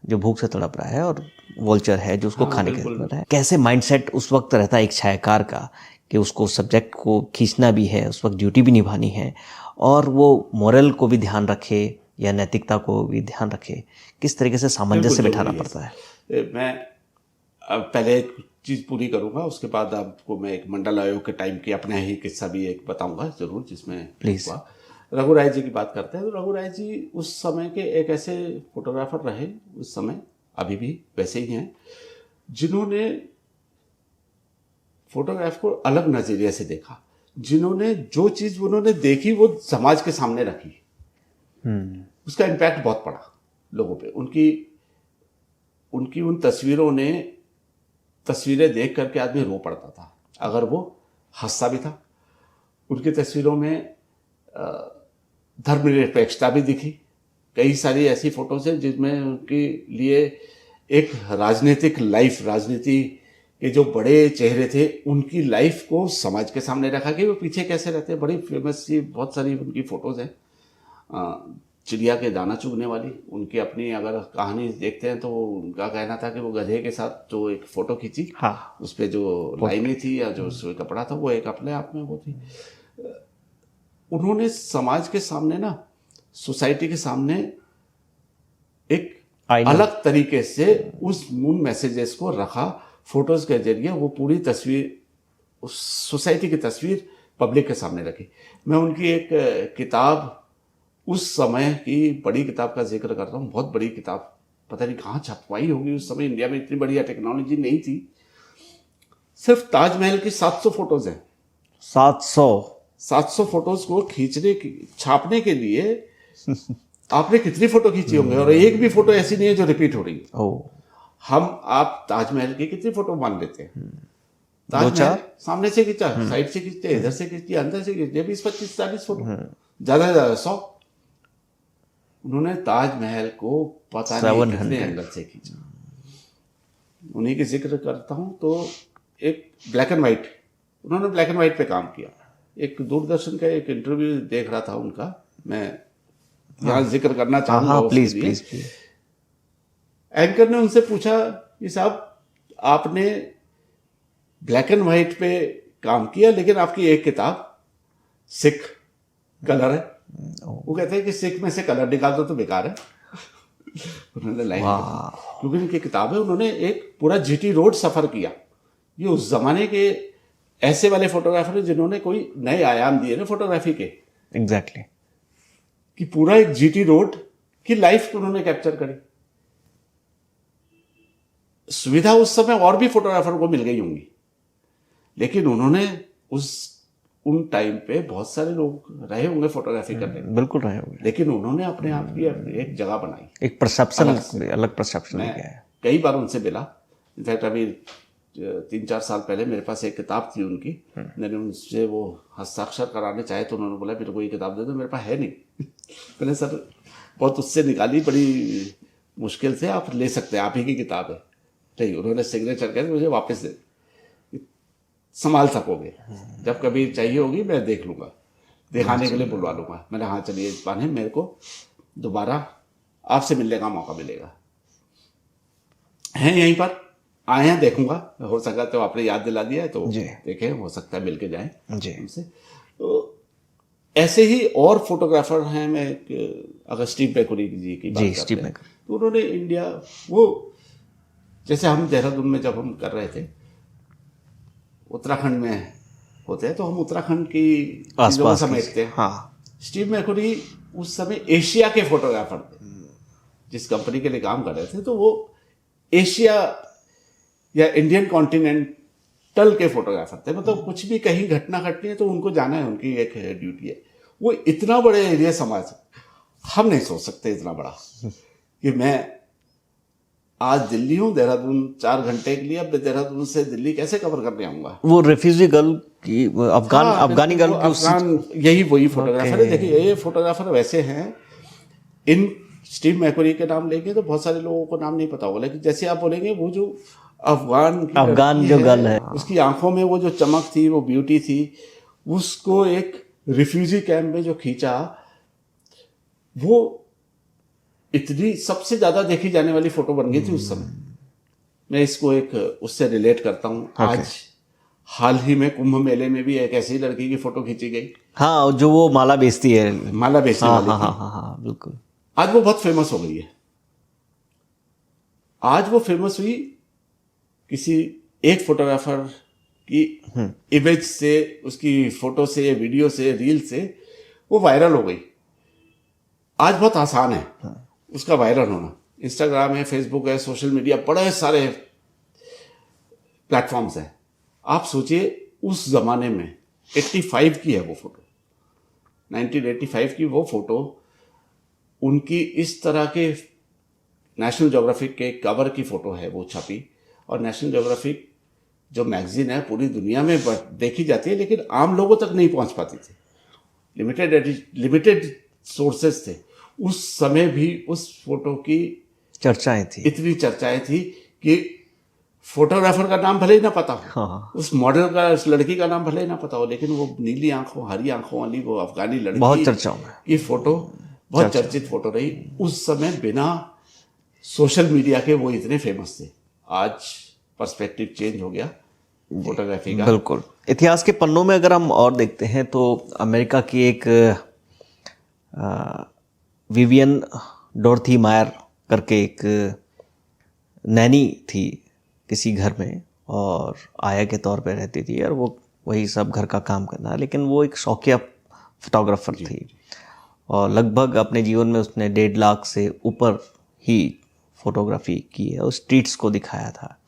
जो भूख से तड़प रहा है और वोल्चर है जो उसको खाने के लिए रहा है। कैसे माइंडसेट उस वक्त रहता है एक छायाकार का कि उसको सब्जेक्ट को खींचना भी है, उस वक्त ड्यूटी भी निभानी है, और वो मोरल को भी ध्यान रखे या नैतिकता को भी ध्यान रखे। किस तरीके से सामंजस्य बिठाना पड़ता है। मैं अब पहले एक चीज़ पूरी करूंगा, उसके बाद आपको मैं एक मंडल आयोग के टाइम की अपना ही किस्सा भी एक बताऊंगा जरूर, जिसमें प्लीज। रघुराय जी की बात करते हैं तो रघुराय जी उस समय के एक ऐसे फोटोग्राफर रहे, उस समय अभी भी वैसे ही हैं, जिन्होंने फोटोग्राफ को अलग नजरिए से देखा, जिन्होंने जो चीज उन्होंने देखी वो समाज के सामने रखी। उसका इम्पैक्ट बहुत पड़ा लोगों पे। उनकी उन तस्वीरें देख करके आदमी रो पड़ता था, अगर वो हंसता भी था। उनकी तस्वीरों में धर्मनिरपेक्षता भी दिखी। कई सारी ऐसी फोटोज हैं जिसमें उनके लिए एक राजनीति के जो बड़े चेहरे थे, उनकी लाइफ को समाज के सामने रखा कि वो पीछे कैसे रहते हैं। बड़ी फेमस सी बहुत सारी उनकी फोटोज हैं। चिड़िया के दाना चुगने वाली उनकी अपनी अगर कहानी देखते हैं तो उनका कहना था कि वो गधे के साथ जो एक फोटो खींची, हाँ, उस पर जो लाइनें थी या जो उसमें कपड़ा था वो एक अपने आप में वो थी। उन्होंने समाज के सामने ना, सोसाइटी के सामने एक I know. अलग तरीके से उस उन मैसेजेस को रखा फोटोज के जरिए, वो पूरी तस्वीर, उस सोसाइटी की तस्वीर पब्लिक के सामने रखी। मैं उनकी एक किताब, उस समय की बड़ी किताब का जिक्र कर रहा हूँ, बहुत बड़ी किताब, पता नहीं कहाँ छपवाई होगी, उस समय इंडिया में इतनी बढ़िया टेक्नोलॉजी नहीं थी। सिर्फ ताजमहल की 700 फोटोज हैं। 700 फोटोज को छापने के लिए आपने कितनी फोटो खींची होंगे, और एक भी फोटो ऐसी नहीं है जो रिपीट हो रही है। आप ताजमहल की कितनी फोटो मान लेते हैं? ताजमहल सामने से खींचा, साइड से खींचते, इधर से खींचते, अंदर से खींचते, 20, 25, 40 फोटो, ज्यादा से ज्यादा 100। उन्होंने ताजमहल को पता नहीं कितने एंगल से खींचा। उन्हीं की जिक्र करता हूं तो एक ब्लैक एंड व्हाइट, उन्होंने ब्लैक एंड व्हाइट पे काम किया। एक दूरदर्शन का एक इंटरव्यू देख रहा था उनका, मैं यहाँ जिक्र करना चाहूंगा। प्लीज। एंकर ने उनसे पूछा कि साहब, आपने ब्लैक एंड व्हाइट पे काम किया, लेकिन आपकी एक किताब सिख कलर है। वो कहते हैं कि सिख में से कलर निकाल दो तो बेकार है। उन्होंने लाइन, क्योंकि उनकी किताब है, उन्होंने एक पूरा जीटी रोड सफर किया। ये उस जमाने के ऐसे वाले फोटोग्राफर हैं जिन्होंने कोई नए आयाम दिए ना फोटोग्राफी के। एग्जैक्टली। कि पूरा एक जीटी रोड की लाइफ उन्होंने कैप्चर करी। सुविधा उस समय और भी फोटोग्राफर को मिल गई होंगी, लेकिन उन्होंने उन टाइम पे बहुत सारे लोग रहे होंगे फोटोग्राफी करने, बिल्कुल रहे होंगे, लेकिन उन्होंने अपने आप की एक जगह बनाई, एक परसेप्शन, अलग परसेप्शन लेके आए। कई बार उनसे मिला। इनफैक्ट अभी 3-4 साल पहले मेरे पास एक किताब थी उनकी, मैंने उनसे वो हस्ताक्षर कराने चाहे तो उन्होंने बोला मेरे को ये किताब दे दो, मेरे पास है नहीं। मैंने सर बहुत उससे निकाली, बड़ी मुश्किल से, आप ले सकते हैं, आप ही की किताब है। नहीं, उन्होंने सिग्नेचर किया, मुझे वापस दे, संभाल सकोगे, जब कभी चाहिए होगी मैं देख लूंगा, दिखाने के लिए बुलवा लूंगा। मैंने हाँ चलिए, इस बहाने मेरे को दोबारा आपसे मिलने का मौका मिलेगा। हैं यहीं पर, आए हैं, देखूंगा, हो सका तो आपने याद दिला दिया है तो देखें, हो सकता है मिल के जाए उनसे। तो ऐसे ही और फोटोग्राफर हैं। मैं अगर स्टीव मैकक्यूरी जी की बात करते हैं तो उन्होंने इंडिया, वो जैसे हम देहरादून में जब हम कर रहे थे, उत्तराखंड में होते हैं तो हम उत्तराखंड की चीजों को समझते हैं। हाँ, स्टीव मैकक्यूरी उस समय एशिया के फोटोग्राफर थे। जिस कंपनी के लिए काम कर रहे थे तो वो एशिया या इंडियन कॉन्टिनेंटल के फोटोग्राफर थे। मतलब कुछ भी कहीं घटना घटनी है तो उनको जाना है, उनकी एक ड्यूटी है। वो इतना बड़े एरिया समाज, हम नहीं सोच सकते इतना बड़ा, कि मैं आज दिल्ली हूँ, देहरादून 4 घंटे के लिए, अब देहरादून से दिल्ली कैसे कवर करने आऊंगा। वो रेफ्यूजी गर्ल की, अफगानी गर्ल की, यही वही फोटोग्राफर है। देखिए, ये फोटोग्राफर वैसे हैं, इन स्टीव मैकक्यूरी के नाम लेंगे तो बहुत सारे लोगों को नाम नहीं पता होगा, लेकिन जैसे आप बोलेंगे वो जो अफगान जो गर्ल है, उसकी आंखों में वो जो चमक थी, वो ब्यूटी थी, उसको एक रिफ्यूजी कैंप में जो खींचा, वो इतनी सबसे ज्यादा देखी जाने वाली फोटो बन गई थी उस समय। मैं इसको एक उससे रिलेट करता हूँ। आज हाल ही में कुंभ मेले में भी एक ऐसी लड़की की फोटो खींची गई। हाँ, जो वो माला बेचती है, माला बेचने वाली थी। हाँ, बिल्कुल। आज वो बहुत फेमस हो गई है। आज वो फेमस हुई किसी एक फोटोग्राफर की इमेज से, उसकी फोटो से, वीडियो से, रील से वो वायरल हो गई। आज बहुत आसान है उसका वायरल होना। इंस्टाग्राम है, फेसबुक है, सोशल मीडिया, बड़े सारे प्लेटफॉर्म्स हैं। आप सोचिए उस जमाने में 85 की है वो फोटो, 1985 की वो फोटो, उनकी इस तरह के नेशनल ज्योग्राफिक के कवर की फोटो है, वो छपी। और नेशनल ज्योग्राफिक जो मैगजीन है पूरी दुनिया में देखी जाती है, लेकिन आम लोगों तक नहीं पहुंच पाती थी। लिमिटेड सोर्सेस थे। उस समय भी उस फोटो की चर्चाएं थी, इतनी चर्चाएं थी कि फोटोग्राफर का नाम भले ही ना पता हो, उस मॉडल का, उस लड़की का नाम भले ही ना पता हो, लेकिन वो नीली आंखों, हरी आंखों वाली वो अफगानी लड़की बहुत चर्चाओं में की फोटो, बहुत चर्चित फोटो रही उस समय। बिना सोशल मीडिया के वो इतने फेमस थे। आज पर्सपेक्टिव चेंज हो गया फोटोग्राफी का। बिल्कुल। इतिहास के पन्नों में अगर हम और देखते हैं तो अमेरिका की एक विवियन डोरथी मायर करके एक नैनी थी किसी घर में और आया के तौर पे रहती थी और वो वही सब घर का काम करना, लेकिन वो एक शौकिया फोटोग्राफर थी और लगभग अपने जीवन में उसने 1.5 लाख से ऊपर ही फोटोग्राफी की है और स्ट्रीट्स को दिखाया था।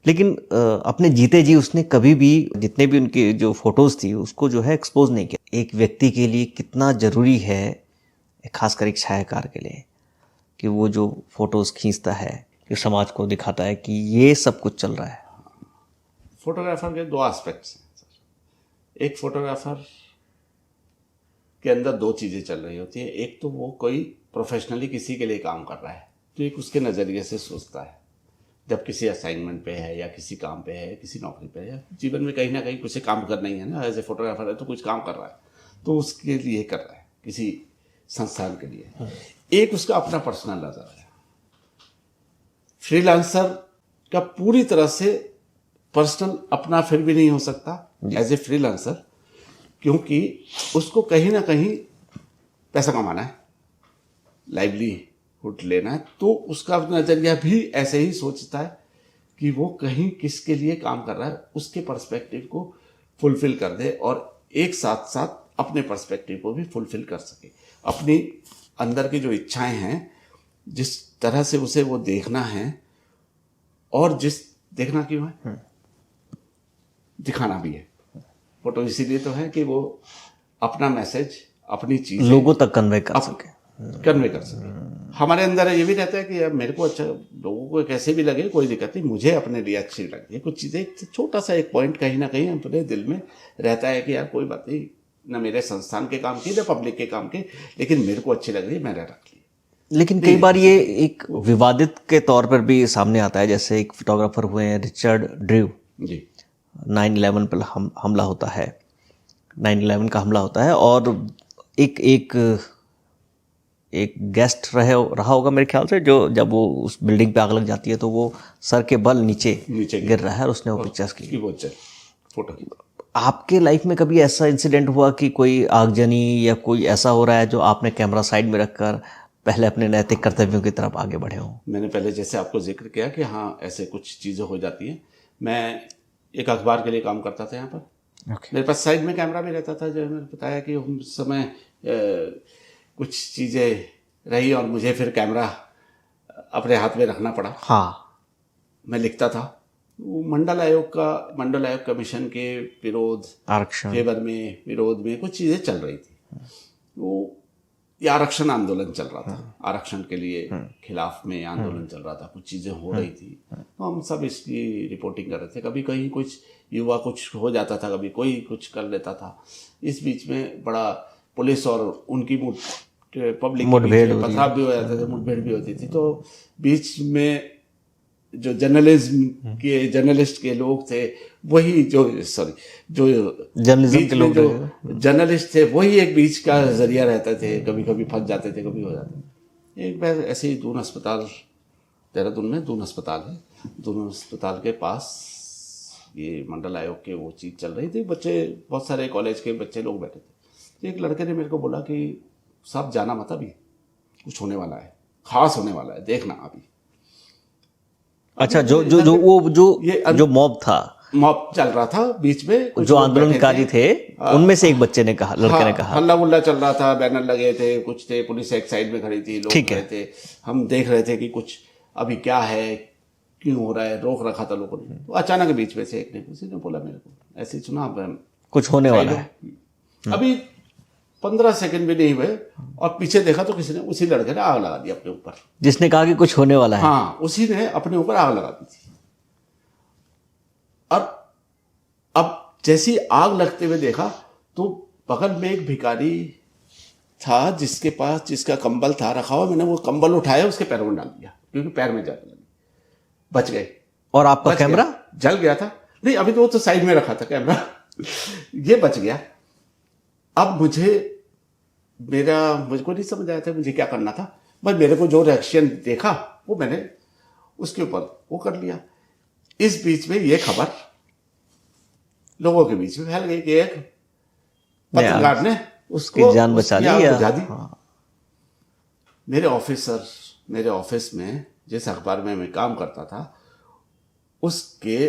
लेकिन अपने जीते जी उसने कभी भी जितने भी उनके जो फोटोज़ थी उसको जो है एक्सपोज नहीं किया। एक व्यक्ति के लिए कितना ज़रूरी है, खासकर एक छायाकार के लिए, कि वो जो फोटोज़ खींचता है, जो समाज को दिखाता है कि ये सब कुछ चल रहा है। फोटोग्राफर के 2 एस्पेक्ट्स हैं सर। एक फोटोग्राफर के अंदर 2 चीज़ें चल रही होती है। एक तो वो कोई प्रोफेशनली किसी के लिए काम कर रहा है, तो एक उसके नज़रिए से सोचता है। जब किसी असाइनमेंट पे है या किसी काम पे है, किसी नौकरी पे है, जीवन में कहीं ना कहीं कुछ काम करना ही है ना। एज ए फोटोग्राफर है तो कुछ काम कर रहा है, तो उसके लिए कर रहा है, किसी संस्थान के लिए। एक उसका अपना पर्सनल नज़र है। फ्रीलांसर का पूरी तरह से पर्सनल अपना फिर भी नहीं हो सकता एज ए फ्रीलांसर, क्योंकि उसको कहीं ना कहीं पैसा कमाना है, लाइवलीहुड लेना है। तो उसका नज़रिया भी ऐसे ही सोचता है कि वो कहीं किसके लिए काम कर रहा है, उसके पर्सपेक्टिव को फुलफिल कर दे और एक साथ साथ अपने पर्सपेक्टिव को भी फुलफिल कर सके। अपनी अंदर की जो इच्छाएं हैं, जिस तरह से उसे वो देखना है, और जिस देखना क्यों है, दिखाना भी है। फोटो इसीलिए तो है कि वो अपना मैसेज, अपनी चीज़ लोगों तक कन्वे कर सके। हमारे अंदर ये भी रहता है कि यार मेरे को अच्छा, लोगों को कैसे भी लगे कोई दिक्कत नहीं, मुझे अपने लिए अच्छी लगती है कुछ चीज़ें। छोटा सा एक पॉइंट कहीं ना कहीं अपने दिल में रहता है कि यार कोई बात नहीं, ना मेरे संस्थान के काम की, ना पब्लिक के काम की, लेकिन मेरे को अच्छी लग रही है, मैंने रख ली। लेकिन कई बार ये एक विवादित के तौर पर भी सामने आता है। जैसे एक फोटोग्राफर हुए हैं रिचर्ड ड्रू जी, 9/11 पर हमला होता है, 9/11 का हमला होता है और एक गेस्ट रहा होगा मेरे ख्याल से, जो जब वो उस बिल्डिंग पे आग लग जाती है तो वो सर के बल नीचे गिर रहा है और उसने वो पिक्चर्स की वो फोटो की। आपके लाइफ में कभी ऐसा इंसिडेंट हुआ कि कोई आगजनी या कोई ऐसा हो रहा है जो आपने कैमरा साइड में रखकर पहले अपने नैतिक कर्तव्यों की तरफ आगे बढ़े हों? मैंने पहले जैसे आपको जिक्र किया कि हाँ ऐसे कुछ चीज़ें हो जाती हैं। मैं एक अखबार के लिए काम करता था यहाँ पर। मेरे पास साइड में कैमरा भी रहता था। जो मैंने बताया कि उस समय कुछ चीज़ें रही और मुझे फिर कैमरा अपने हाथ में रखना पड़ा। हाँ, मैं लिखता था। वो मंडल आयोग कमीशन के विरोध, आरक्षण फेवर में, विरोध में कुछ चीज़ें चल रही थी। वो ये आरक्षण आंदोलन चल रहा था, आरक्षण के लिए खिलाफ में आंदोलन चल रहा था, कुछ चीज़ें हो रही थी, तो हम सब इसकी रिपोर्टिंग कर रहे थे। कभी कहीं कुछ युवा कुछ हो जाता था, कभी कोई कुछ कर लेता था। इस बीच में बड़ा पुलिस और उनकी पब्लिक पथराव भी हो जाते थे, मुठभेड़ भी होती थी। तो बीच में जो जर्नलिस्ट के लोग थे, वही जो जर्नलिज्म के लोग, जो जर्नलिस्ट थे, वही एक बीच का जरिया रहते थे। कभी कभी फंस जाते थे, कभी हो जाते थे। एक बार ऐसे ही दून अस्पताल, देहरादून में दून अस्पताल है, दून अस्पताल के पास ये मंडल आयोग के वो चीज़ चल रही थी। बच्चे, बहुत सारे कॉलेज के बच्चे लोग बैठे थे। तो एक लड़के ने मेरे को बोला कि साहब जाना मत, अभी कुछ होने वाला है, खास होने वाला है, देखना अभी। अच्छा, जो मॉब चल रहा था बीच में, जो आंदोलनकारी थे उनमें से एक बच्चे ने कहा, लड़के ने कहा, हल्ला गुल्ला चल रहा था, बैनर लगे थे, कुछ थे, पुलिस एक साइड में खड़ी थी, लोग खड़े थे, हम देख रहे थे कि कुछ अभी क्या है, क्यों हो रहा है, रोक रखा था लोगों ने। तो अचानक बीच में से एक ने, किसी ने बोला मेरे को, ऐसे ही सुना कुछ होने वाला है। अभी 15 सेकंड भी नहीं हुए और पीछे देखा तो किसी ने, उसी लड़के ने आग लगा दी अपने ऊपर, जिसने कहा कि कुछ होने वाला है। हाँ, उसी ने अपने ऊपर आग लगा दी थी। और अब जैसी आग लगते हुए देखा तो बगल में एक भिखारी था जिसका कंबल था रखा हुआ। मैंने वो कंबल उठाया, उसके पैरों में डाल दिया, क्योंकि पैर में जाने लगी। बच गए। और आपका कैमरा जल गया था? नहीं, अभी तो वो तो साइड में रखा था कैमरा। ये बच गया। अब मुझको नहीं समझ आया था मुझे क्या करना था, बस मेरे को जो रिएक्शन देखा वो मैंने उसके ऊपर वो कर लिया। इस बीच में ये खबर लोगों के बीच में फैल गई कि एक पत्रकार ने उसकी जान बचा ली या बुझा दी। मेरे ऑफिसर मेरे ऑफिस में जिस अखबार में मैं काम करता था उसके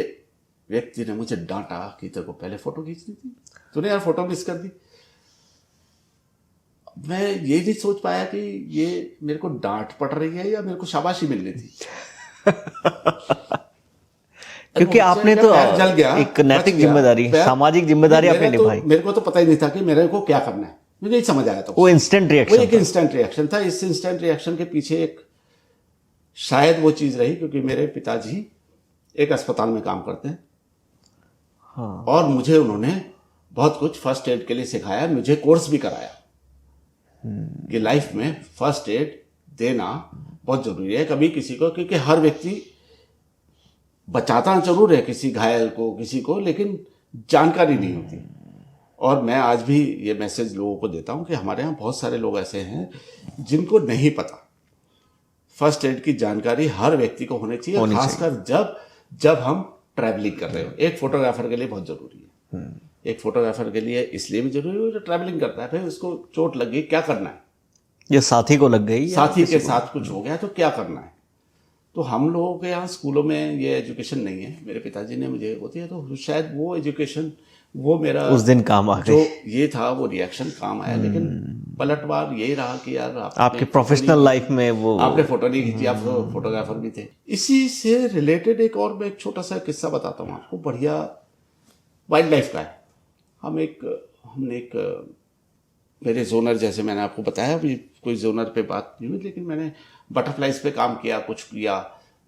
व्यक्ति ने मुझे डांटा कि तेरे को पहले फोटो खींचनी थी, तूने यार फोटो मिस कर दी। मैं ये नहीं सोच पाया कि ये मेरे को डांट पड़ रही है या मेरे को शाबाशी मिल रही थी। क्योंकि आपने तो पैर जल गया, एक नैतिक बच गया, जिम्मेदारी, सामाजिक जिम्मेदारी आपने निभाई। मेरे को तो पता ही नहीं था कि मेरे को क्या करना है, मुझे नहीं समझ आया। तो वो इंस्टेंट वो रिएक्शन एक इंस्टेंट रिएक्शन था। इस इंस्टेंट रिएक्शन के पीछे एक शायद वो चीज रही क्योंकि मेरे पिताजी एक अस्पताल में काम करते हैं। हाँ। और मुझे उन्होंने बहुत कुछ फर्स्ट एड के लिए सिखाया, मुझे कोर्स भी कराया कि लाइफ में फर्स्ट एड देना बहुत जरूरी है कभी किसी को, क्योंकि हर व्यक्ति बचाता जरूर है किसी घायल को, किसी को, लेकिन जानकारी नहीं होती। और मैं आज भी ये मैसेज लोगों को देता हूं कि हमारे यहाँ बहुत सारे लोग ऐसे हैं जिनको नहीं पता। फर्स्ट एड की जानकारी हर व्यक्ति को होनी चाहिए, खासकर जब हम ट्रैवलिंग कर रहे हो। एक फोटोग्राफर के लिए बहुत जरूरी है। एक फोटोग्राफर के लिए इसलिए भी जरूरी है जो ट्रैवलिंग करता है, फिर उसको चोट लग गई, क्या करना है? ये साथी को लग गई, साथी के साथ कुछ हो गया तो क्या करना है? तो हम लोगों के यहाँ स्कूलों में ये एजुकेशन नहीं है। मेरे पिताजी ने मुझे होती है, तो शायद वो एजुकेशन, वो मेरा उस दिन काम आ गई। जो ये था वो रिएक्शन काम आया। लेकिन पलटवार यही रहा कि यार आपके प्रोफेशनल लाइफ में वो आपने फोटो नहीं खींची, आप फोटोग्राफर भी थे। इसी से रिलेटेड एक और मैं एक छोटा सा किस्सा बताता हूँ आपको, बढ़िया वाइल्ड लाइफ का है। हमने एक मेरे जोनर, जैसे मैंने आपको बताया, अभी कोई जोनर पे बात नहीं हुई, लेकिन मैंने बटरफ्लाइज पे काम किया, कुछ किया,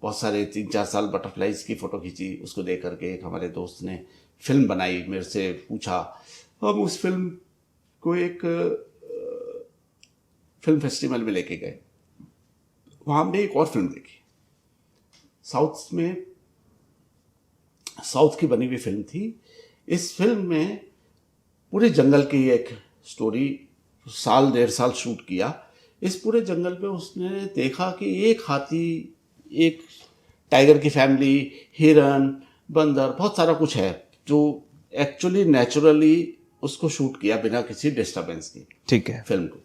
बहुत सारे 3-4 साल बटरफ्लाइज की फोटो खींची। उसको देख करके एक हमारे दोस्त ने फिल्म बनाई, मेरे से पूछा। हम उस फिल्म को एक फिल्म फेस्टिवल में लेके गए। वहाँ हमने एक और फिल्म देखी, साउथ की बनी हुई फिल्म थी। इस फिल्म में पूरे जंगल की एक स्टोरी 1.5 साल शूट किया। इस पूरे जंगल पे उसने देखा कि एक हाथी, एक टाइगर की फैमिली, हिरन, बंदर, बहुत सारा कुछ है जो एक्चुअली नेचुरली उसको शूट किया बिना किसी डिस्टरबेंस के, ठीक है, फिल्म को।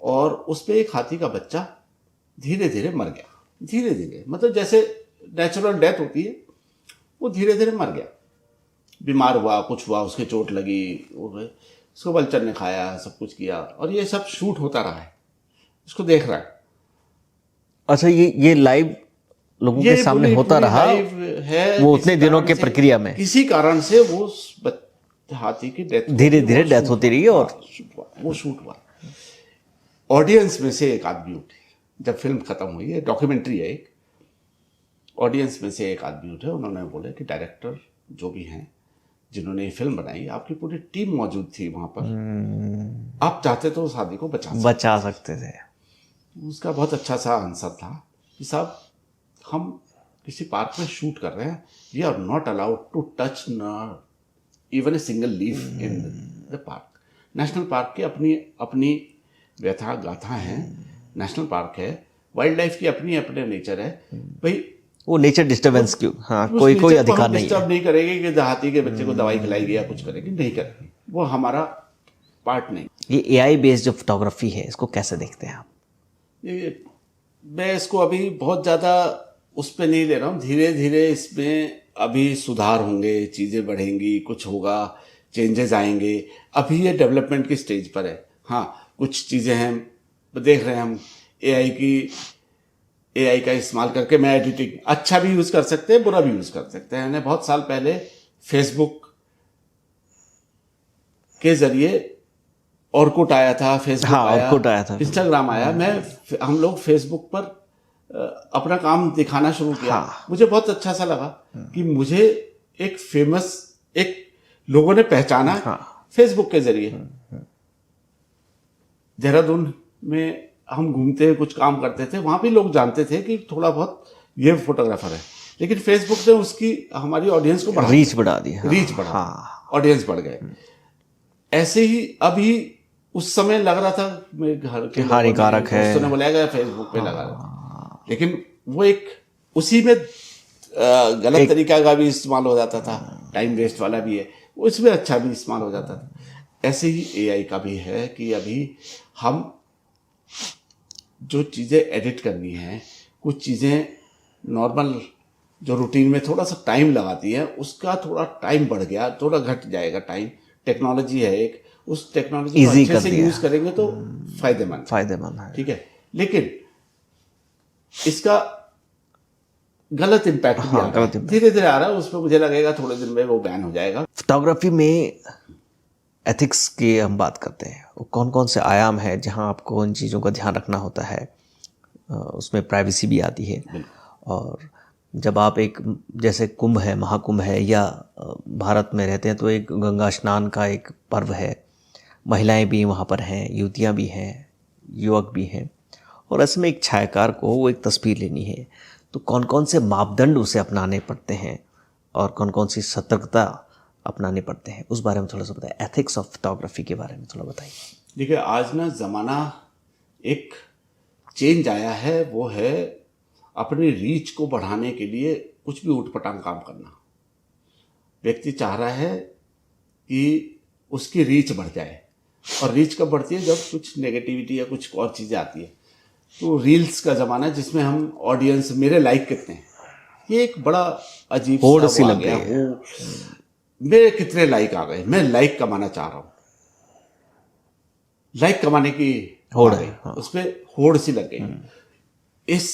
और उस पे एक हाथी का बच्चा धीरे धीरे मर गया, धीरे धीरे, मतलब जैसे नेचुरल डेथ होती है, वो धीरे धीरे मर गया। बीमार हुआ, कुछ हुआ, उसके चोट लगी, उसको वल्चर ने खाया, सब कुछ किया, और ये सब शूट होता रहा है, इसको देख रहा है। अच्छा, ये लाइव लोगों के सामने होता रहा है, वो उतने दिनों के प्रक्रिया में किसी कारण से वो हाथी की डेथ, धीरे धीरे डेथ होती रही और वो शूट हुआ। ऑडियंस में से एक आदमी उठे, जब फिल्म खत्म हुई है, डॉक्यूमेंट्री है एक, ऑडियंस में से एक आदमी उठे, उन्होंने बोले कि डायरेक्टर जो भी हैं जिन्होंने ये फिल्म बनाई, आपकी पूरी टीम मौजूद थी वहां पर, आप चाहते तो उस आदमी को बचा सकते थे। उसका बहुत अच्छा सा आंसर था कि साहब, हम किसी पार्क में शूट कर रहे हैं, we are not allowed to touch even a single leaf in the park. National park की अपनी व्यथा गाथा है, नेशनल पार्क है, वाइल्ड लाइफ की अपनी अपने नेचर है भाई। वो नेचर डिस्टर्बेंस क्यों? हाँ, कोई अधिकार नहीं है। डिस्टर्ब नहीं करेगी कि हाथी के बच्चे को दवाई खिलाएगी या कुछ करेगी, नहीं करेगी, वो हमारा पार्ट नहीं। ये एआई बेस्ड जो फोटोग्राफी है, इसको कैसे देखते हैं आप? मैं इसको अभी बहुत ज़्यादा उस पर नहीं ले रहा हूँ। धीरे धीरे इसमें अभी सुधार होंगे, चीज़ें बढ़ेंगी, कुछ होगा, चेंजेस आएंगे। अभी ये डेवलपमेंट की स्टेज पर है। हाँ, कुछ चीज़ें हैं, देख रहे हैं हम, एआई का इस्तेमाल करके मैं एडिटिंग अच्छा भी यूज़ कर सकते हैं, बुरा भी यूज़ कर सकते हैं। मैंने बहुत साल पहले फेसबुक के जरिए, ऑर्कुट आया था, फेसबुक आया था, इंस्टाग्राम आया, हम लोग फेसबुक पर अपना काम दिखाना शुरू किया। मुझे बहुत अच्छा सा लगा कि मुझे एक लोगों ने पहचाना फेसबुक के जरिए। देहरादून में हम घूमते कुछ काम करते थे, वहां भी लोग जानते थे कि थोड़ा बहुत ये फोटोग्राफर है, लेकिन फेसबुक ने उसकी हमारी ऑडियंस को रीच बढ़ा दी, रीच बढ़ा, ऑडियंस बढ़ गए। ऐसे ही अभी उस समय लग रहा था मेरे घर के हानिकारक है, उसने बोला गया फेसबुक पे लगा, लेकिन वो एक उसी में गलत तरीका का भी इस्तेमाल हो जाता था, टाइम वेस्ट वाला भी है, उसमें अच्छा भी इस्तेमाल हो जाता था। ऐसे ही एआई का भी है कि अभी हम जो चीज़ें एडिट करनी है, कुछ चीज़ें नॉर्मल जो रूटीन में थोड़ा सा टाइम लगाती है, उसका थोड़ा टाइम बढ़ गया, थोड़ा घट जाएगा टाइम। टेक्नोलॉजी है एक, उस टेक्नोलॉजी को Easy अच्छे कर से दिया। यूज़ करेंगे तो फायदेमंद है। ठीक है। लेकिन इसका गलत इम्पैक्ट भी आ रहा है, धीरे धीरे आ रहा है, उसमें मुझे लगेगा थोड़े दिन में वो बैन हो जाएगा। फोटोग्राफी में एथिक्स की हम बात करते हैं, वो कौन कौन से आयाम है जहां आपको उन चीज़ों का ध्यान रखना होता है? उसमें प्राइवेसी भी आती है। और जब आप एक जैसे कुंभ है, महाकुंभ है, या भारत में रहते हैं तो एक गंगा स्नान का एक पर्व है, महिलाएं भी वहाँ पर हैं, युवतियाँ भी हैं, युवक भी हैं, और ऐसे में एक छायाकार को वो एक तस्वीर लेनी है, तो कौन कौन से मापदंड उसे अपनाने पड़ते हैं और कौन कौन सी सतर्कता अपनाने पड़ते हैं, उस बारे में थोड़ा सा बताइए। एथिक्स ऑफ फोटोग्राफी के बारे में थोड़ा बताइए। देखिए, आज ना ज़माना एक चेंज आया है, वो है अपनी रीच को बढ़ाने के लिए कुछ भी उठपटांग काम करना। व्यक्ति चाह रहा है कि उसकी रीच बढ़ जाए, और रीच कब बढ़ती है? जब कुछ नेगेटिविटी या कुछ और चीज़ें आती है। तो रील्स का ज़माना है जिसमें हम ऑडियंस, मेरे लाइक कितने हैं, ये एक बड़ा अजीब होड़ सी सा लग गया गई है। वो, मेरे कितने लाइक आ गए, मैं लाइक कमाना चाह रहा हूँ, लाइक कमाने की होड़ आ गई, है, हाँ। उस पर होड़ सी लग गई। इस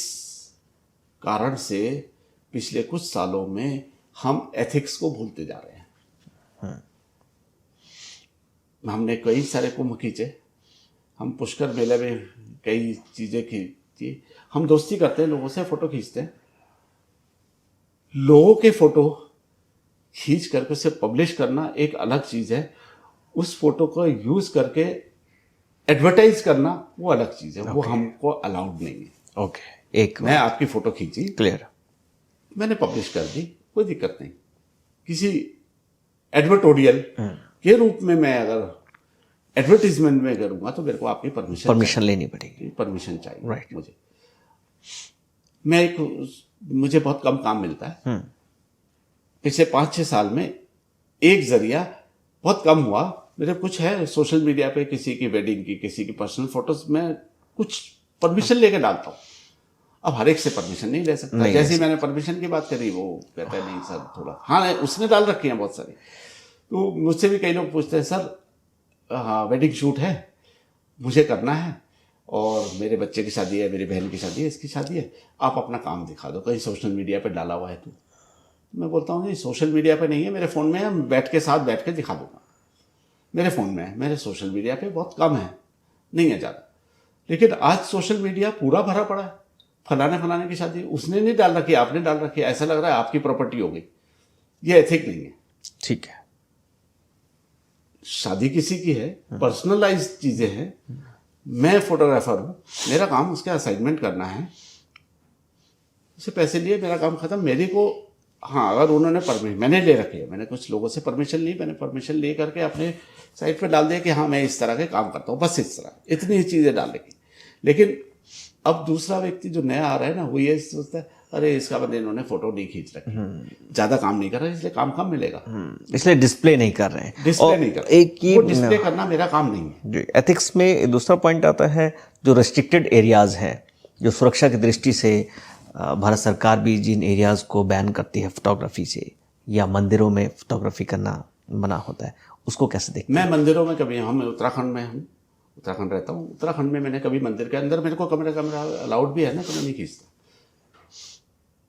कारण से पिछले कुछ सालों में हम एथिक्स को भूलते जा रहे हैं। हमने कई सारे कुंभ खींचे, हम पुष्कर मेले में कई चीज़ें खींची, हम दोस्ती करते हैं लोगों से, फोटो खींचते हैं, लोगों के फोटो खींच करके उसे पब्लिश करना एक अलग चीज़ है, उस फोटो को यूज करके एडवर्टाइज करना वो अलग चीज़ है। वो हमको अलाउड नहीं है। ओके, एक मैं आपकी फोटो खींची, क्लियर, मैंने पब्लिश कर दी, कोई दिक्कत नहीं। किसी एडवर्टोरियल के रूप में मैं अगर एडवर्टीजमेंट में करूंगा तो मेरे को आपकी परमिशन लेनी पड़ेगी, परमिशन चाहिए। Right. मुझे मुझे बहुत कम काम मिलता है। पिछले 5-6 साल में एक जरिया बहुत कम हुआ। मेरे कुछ है सोशल मीडिया पे, किसी की वेडिंग की, किसी की पर्सनल फोटोज, मैं कुछ परमिशन लेके डालता हूँ। अब हर एक से परमिशन नहीं ले सकता। जैसे ही मैंने परमिशन की बात करी, वो कहता है नहीं सर थोड़ा, हाँ उसने डाल रखी है बहुत सारी। तो मुझसे भी कई लोग पूछते हैं, सर हाँ वेडिंग शूट है, मुझे करना है, और मेरे बच्चे की शादी है, मेरी बहन की शादी है, इसकी शादी है, आप अपना काम दिखा दो, कहीं सोशल मीडिया पे डाला हुआ है तो। मैं बोलता हूँ नहीं, सोशल मीडिया पे नहीं है, मेरे फ़ोन में है, हम बैठ के दिखा दूंगा, मेरे फ़ोन में है, मेरे सोशल मीडिया पे बहुत कम है, नहीं है ज़्यादा। लेकिन आज सोशल मीडिया पूरा भरा पड़ा है, फलाने की शादी, उसने नहीं डाल रखी, आपने डाल रखी है, ऐसा लग रहा है आपकी प्रॉपर्टी हो गई। ये एथिक नहीं है। ठीक है, शादी किसी की है, पर्सनलाइज चीज़ें हैं, मैं फोटोग्राफर हूँ, मेरा काम उसके असाइनमेंट करना है, उसे पैसे लिए, मेरा काम खत्म। मेरे को हाँ, अगर उन्होंने परमिशन मैंने ले रखी है, मैंने कुछ लोगों से परमिशन ली, मैंने परमिशन ले करके अपने साइट पे डाल दिया कि हाँ मैं इस तरह के काम करता हूँ, बस इस तरह, इतनी ही चीज़ें डालने की। लेकिन अब दूसरा व्यक्ति जो नया आ रहा है ना, वो ये सोचता है अरे इसका बंदे इन्होंने फोटो नहीं खींच रखी, ज़्यादा काम नहीं कर रहा, इसलिए काम कम मिलेगा, इसलिए डिस्प्ले नहीं कर रहे हैं। डिस्प्ले नहीं कर रहे। एक ये वो डिस्प्ले करना मेरा काम नहीं है। एथिक्स में दूसरा पॉइंट आता है, जो रेस्ट्रिक्टेड एरियाज हैं, जो सुरक्षा की दृष्टि से भारत सरकार भी जिन एरियाज को बैन करती है फोटोग्राफी से, या मंदिरों में फोटोग्राफी करना मना होता है, उसको कैसे देखते हैं? मैं मंदिरों में कभी, हम उत्तराखंड में हूँ, उत्तराखंड रहता हूँ, उत्तराखंड में मैंने कभी मंदिर के अंदर, मेरे को कैमरा अलाउड भी है ना, तो मैं नहीं खींचता।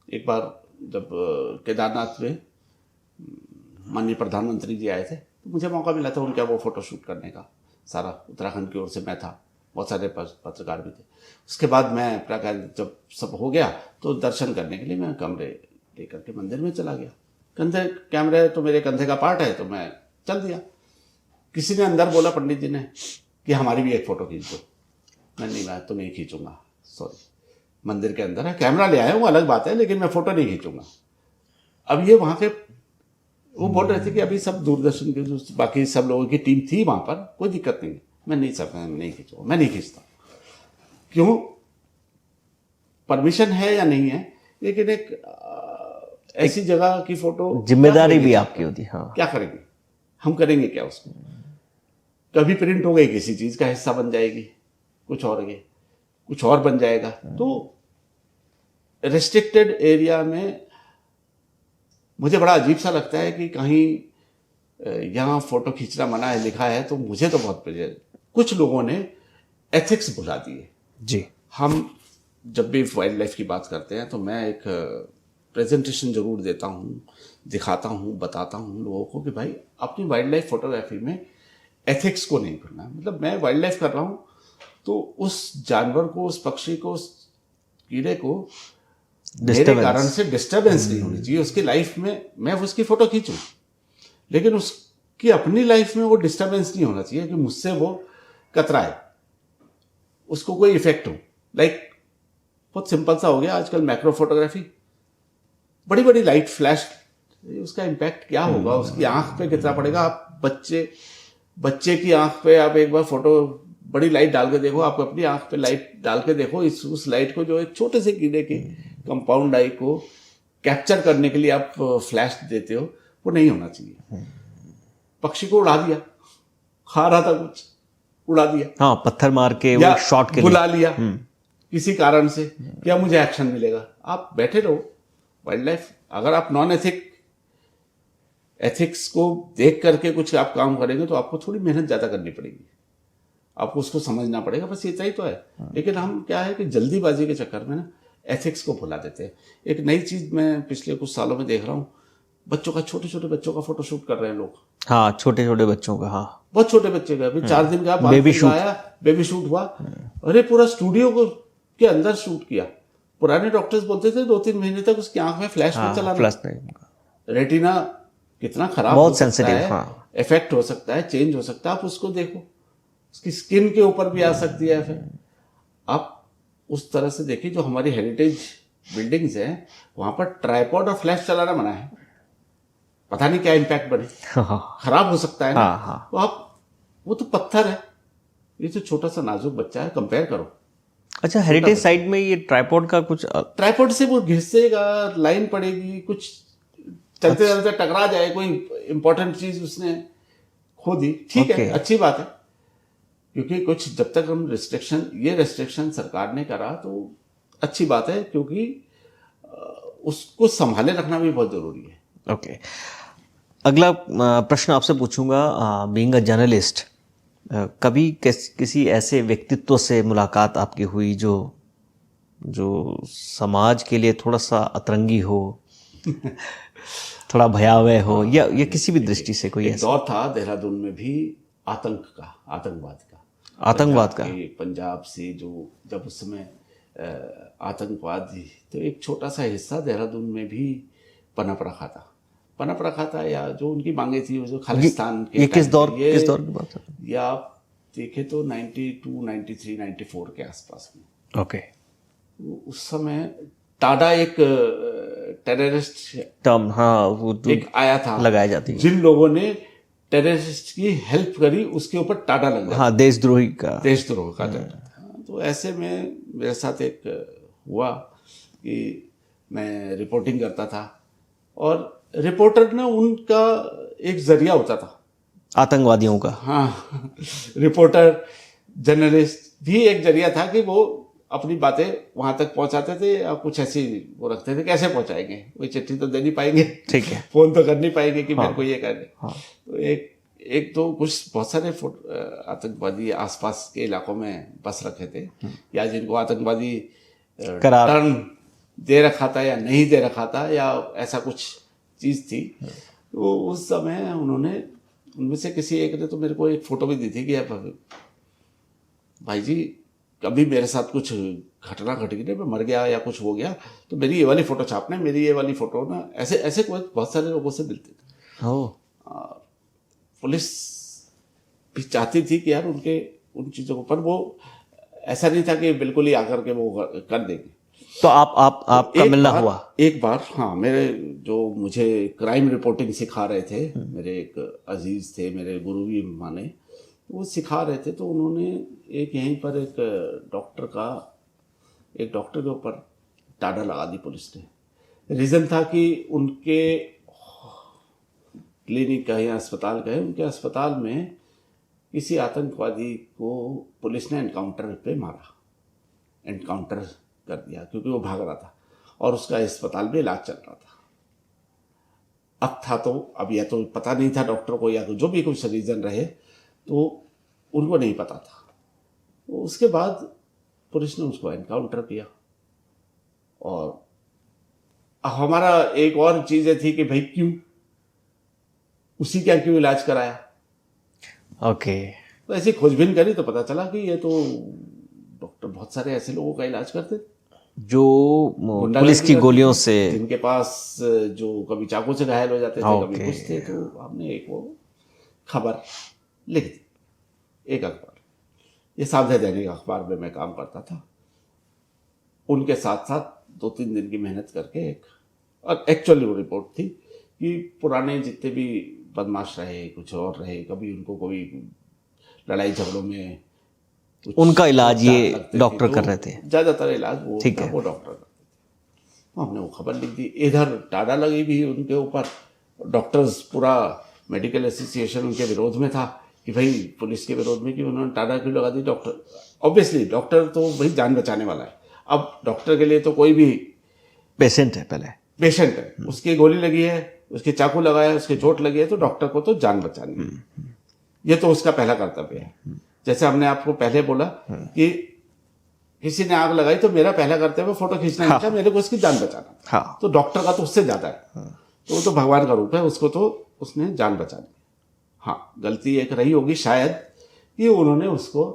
एक बार जब केदारनाथ में माननीय प्रधानमंत्री जी आए थे, तो मुझे मौका मिला था उनका वो फोटो शूट करने का, सारा उत्तराखंड की ओर से मैं था, बहुत सारे पत्रकार भी थे। उसके बाद मैं जब सब हो गया तो दर्शन करने के लिए मैं कमरे लेकर के मंदिर में चला गया। कंधे कैमरे तो मेरे कंधे का पार्ट है, तो मैं चल दिया। किसी ने अंदर बोला, पंडित जी ने, कि हमारी भी एक फ़ोटो खींच दो। मैं तो नहीं खींचूंगा, सॉरी, मंदिर के अंदर है, कैमरा ले आया हूँ अलग बात है, लेकिन मैं फ़ोटो नहीं खींचूंगा। अब ये वहाँ के वो बोल रहे थे कि अभी सब दूरदर्शन के बाकी सब लोगों की टीम थी वहाँ पर, कोई दिक्कत नहीं है। मैं नहीं खींचूंगा, मैं नहीं खींचता। क्यों? परमिशन है या नहीं है, लेकिन एक ऐसी जगह की फोटो, जिम्मेदारी भी आपकी होती है। हाँ, क्या करेंगे हम, करेंगे क्या उसको? कभी प्रिंट हो गई, किसी चीज़ का हिस्सा बन जाएगी, कुछ और ये कुछ और बन जाएगा। तो रेस्ट्रिक्टेड एरिया में मुझे बड़ा अजीब सा लगता है कि कहीं यहाँ फोटो खींचना मना है लिखा है, तो मुझे तो बहुत प्रेजर। कुछ लोगों ने एथिक्स भुला दिए जी। हम जब भी वाइल्ड लाइफ की बात करते हैं तो मैं एक प्रेजेंटेशन जरूर देता हूँ, दिखाता हूँ, बताता हूँ लोगों को कि भाई अपनी वाइल्ड लाइफ फोटोग्राफी में एथिक्स को नहीं भूलना। मतलब मैं वाइल्ड लाइफ कर रहा हूँ तो उस जानवर को, उस पक्षी को, उस कीड़े को मेरे कारण से डिस्टरबेंस नहीं होनी चाहिए उसकी लाइफ में। मैं उसकी फोटो खींचूं लेकिन उसकी अपनी लाइफ में वो डिस्टरबेंस नहीं होना चाहिए कि मुझसे वो कतराए, उसको कोई इफेक्ट हो। लाइक बहुत सिंपल सा हो गया आजकल मैक्रो फोटोग्राफी, बड़ी बड़ी लाइट फ्लैश, उसका इम्पैक्ट क्या होगा, उसकी आंख पे कितना पड़ेगा। आप बच्चे की आंख पे आप एक बार फोटो बड़ी लाइट डाल के देखो, आप अपनी आंख पे लाइट डाल के देखो, उस लाइट को जो एक छोटे से कीड़े के कंपाउंड आई को कैप्चर करने के लिए आप फ्लैश देते हो, वो नहीं होना चाहिए। पक्षी को उड़ा दिया, खा रहा था कुछ, उड़ा दिया, हाँ, पत्थर मार के वो शॉट के लिए बुला लिया किसी कारण से, क्या मुझे एक्शन मिलेगा? आप बैठे रहो। वाइल्ड लाइफ अगर आप नॉन एथिक्स को देख करके कुछ आप काम करेंगे तो आपको थोड़ी मेहनत ज्यादा करनी पड़ेगी, आपको उसको समझना पड़ेगा, बस इतना ही तो है। लेकिन हम क्या है कि जल्दीबाजी के चक्कर में ना एथिक्स को भुला देते हैं। एक नई चीज मैं पिछले कुछ सालों में देख रहा हूँ, बच्चों का, छोटे छोटे बच्चों का फोटोशूट कर रहे हैं लोग। हाँ, छोटे छोटे बच्चों का, हाँ, बहुत छोटे बच्चे का, अभी 4 दिन का, 5 दिन का आया, बेबी शूट हुआ। अरे पूरा स्टूडियो को के अंदर शूट किया। पुराने डॉक्टर्स बोलते थे 2-3 महीने तक उसकी आंख में फ्लैश में चलाना। फ्लैश नहीं, रेटिना कितना खराब बहुत हो सकता सेंसिटिव, है, हाँ। इफेक्ट हो सकता है, चेंज हो सकता है, आप उसको देखो। उसकी स्किन के ऊपर भी आ सकती है फिर। आप उस तरह से देखिए, जो हमारी हेरिटेज बिल्डिंग्स हैं वहां पर ट्राइपॉड और फ्लैश चलाना मना है। पता नहीं क्या इम्पैक्ट बने, खराब हो सकता है ना। हाँ। तो आप, वो तो पत्थर है, ये तो छोटा सा नाजुक बच्चा है, कंपेयर करो। अच्छा, हेरिटेज साइट में ये ट्राइपॉड का कुछ ट्राइपॉड से वो घिसेगा, लाइन पड़ेगी, कुछ चलते चलते टकरा जाए, कोई इंपॉर्टेंट चीज उसने खो दी, ठीक है, अच्छी बात है। क्योंकि कुछ जब तक हम रेस्ट्रिक्शन सरकार ने करा तो अच्छी बात है, क्योंकि उसको संभाले रखना भी बहुत जरूरी है। ओके। अगला प्रश्न आपसे पूछूंगा, बीइंग अ जर्नलिस्ट, कभी किसी ऐसे व्यक्तित्व से मुलाकात आपकी हुई जो समाज के लिए थोड़ा सा अतरंगी हो, थोड़ा भयावह हो, या किसी भी दृष्टि से कोई एक दौर था देहरादून में भी आतंकवाद का पंजाब से, जो जब उस समय आतंकवादी, तो एक छोटा सा हिस्सा देहरादून में भी पनप रखा था, या जो उनकी मांगे थी, जो खालिस्तान के, ये किस दौर की बात है? या आप देखे तो 92, 93, 94 के आसपास में। ओके। उस समय टाडा एक टेररिस्ट टर्म, हाँ, वो एक आया था, लगाया जाती है। जिन लोगों ने टेररिस्ट की हेल्प करी उसके ऊपर टाडा लग गया। हाँ, देशद्रोह का टाडा था। तो ऐसे में मेरे साथ एक हुआ कि मैं रिपोर्टिंग करता था, और रिपोर्टर ने उनका एक जरिया होता था आतंकवादियों का। हाँ, रिपोर्टर, जर्नलिस्ट भी एक जरिया था कि वो अपनी बातें वहां तक पहुंचाते थे, या कुछ ऐसी वो रखते थे, कैसे पहुंचाएंगे, कोई चिट्ठी तो दे नहीं पाएंगे, ठीक है, फोन तो कर नहीं पाएंगे कि हाँ, मेरे को ये करने। हाँ। तो एक तो कुछ बहुत सारे आतंकवादी आसपास के इलाकों में बस रखे थे, या जिनको आतंकवादी टर्न दे रखा था या नहीं दे रखा था, या ऐसा कुछ चीज थी। तो उस समय उनमें से किसी एक ने तो मेरे को एक फोटो भी दी थी कि भाई जी, कभी मेरे साथ कुछ घटना घट गई, मैं मर गया या कुछ हो गया, तो मेरी ये वाली फोटो छापना, मेरी ये वाली फोटो ना, ऐसे बहुत सारे लोगों से मिलते थे। पुलिस भी चाहती थी कि यार उन चीजों को, पर वो ऐसा नहीं था कि बिल्कुल ही आकर के वो कर देंगे। तो आपका मिलना हुआ एक बार? हाँ, मेरे जो मुझे क्राइम रिपोर्टिंग सिखा रहे थे, मेरे एक अजीज थे, मेरे गुरु भी माने, वो सिखा रहे थे। तो उन्होंने एक यहीं पर एक डॉक्टर के ऊपर टाडा लगा दी पुलिस ने। रीजन था कि उनके क्लिनिक का या अस्पताल का है, उनके अस्पताल में किसी आतंकवादी को पुलिस ने एनकाउंटर पे मारा। एनकाउंटर कर दिया, क्योंकि वो भाग रहा था और उसका अस्पताल में इलाज चल रहा था। अब था तो अब या तो पता नहीं था डॉक्टर को, या जो भी कुछ रीज़न रहे, तो उनको नहीं पता था। तो उसके बाद पुलिस ने उसको एनकाउंटर किया। और हमारा एक और चीज़ें थी कि भाई क्यों उसी का क्यों इलाज कराया। ओके। तो ऐसी खोजबीन करी तो पता चला कि ये तो डॉक्टर बहुत सारे ऐसे लोगों का इलाज करते थे जो पुलिस की गोलियों से, जिनके पास जो कभी चाकू से घायल हो जाते थे, कभी ओके। कुछ थे। तो हमने एक वो खबर लिख दी, एक अखबार, ये साझा दैनिक अखबार में मैं काम करता था। उनके साथ साथ 2-3 दिन की मेहनत करके एक, और एक्चुअली वो रिपोर्ट थी कि पुराने जितने भी बदमाश रहे, कुछ और रहे, कभी उनको कोई लड़ाई झगड़ों में उनका इलाज ये लगते थे, डॉक्टर तो कर रहे थे। ज्यादातर इलाज वो ठीक है। वो डॉक्टर करते थे। तो हमने वो खबर लिख दी। इधर टाड़ा लगी भी उनके ऊपर, डॉक्टर्स पूरा मेडिकल एसोसिएशन उनके विरोध में था कि भाई पुलिस के विरोध में कि उन्होंने टाड़ा क्यों लगा दी। डॉक्टर ऑब्वियसली डॉक्टर तो भाई जान बचाने वाला है। अब डॉक्टर के लिए तो कोई भी पेशेंट है, पहले पेशेंट है, उसकी गोली लगी है, उसके चाकू लगा है, उसके चोट लगी है, तो डॉक्टर को तो जान बचानी है। ये तो उसका पहला कर्तव्य है। जैसे हमने आपको पहले बोला कि किसी ने आग लगाई तो मेरा पहला कर्तव्य फोटो खींचना नहीं था, मेरे को उसकी जान बचाना। हाँ। तो डॉक्टर का तो उससे ज्यादा है। तो वो तो भगवान का रूप है, उसको तो उसने जान बचानी। हाँ, गलती एक रही होगी शायद कि उन्होंने उसको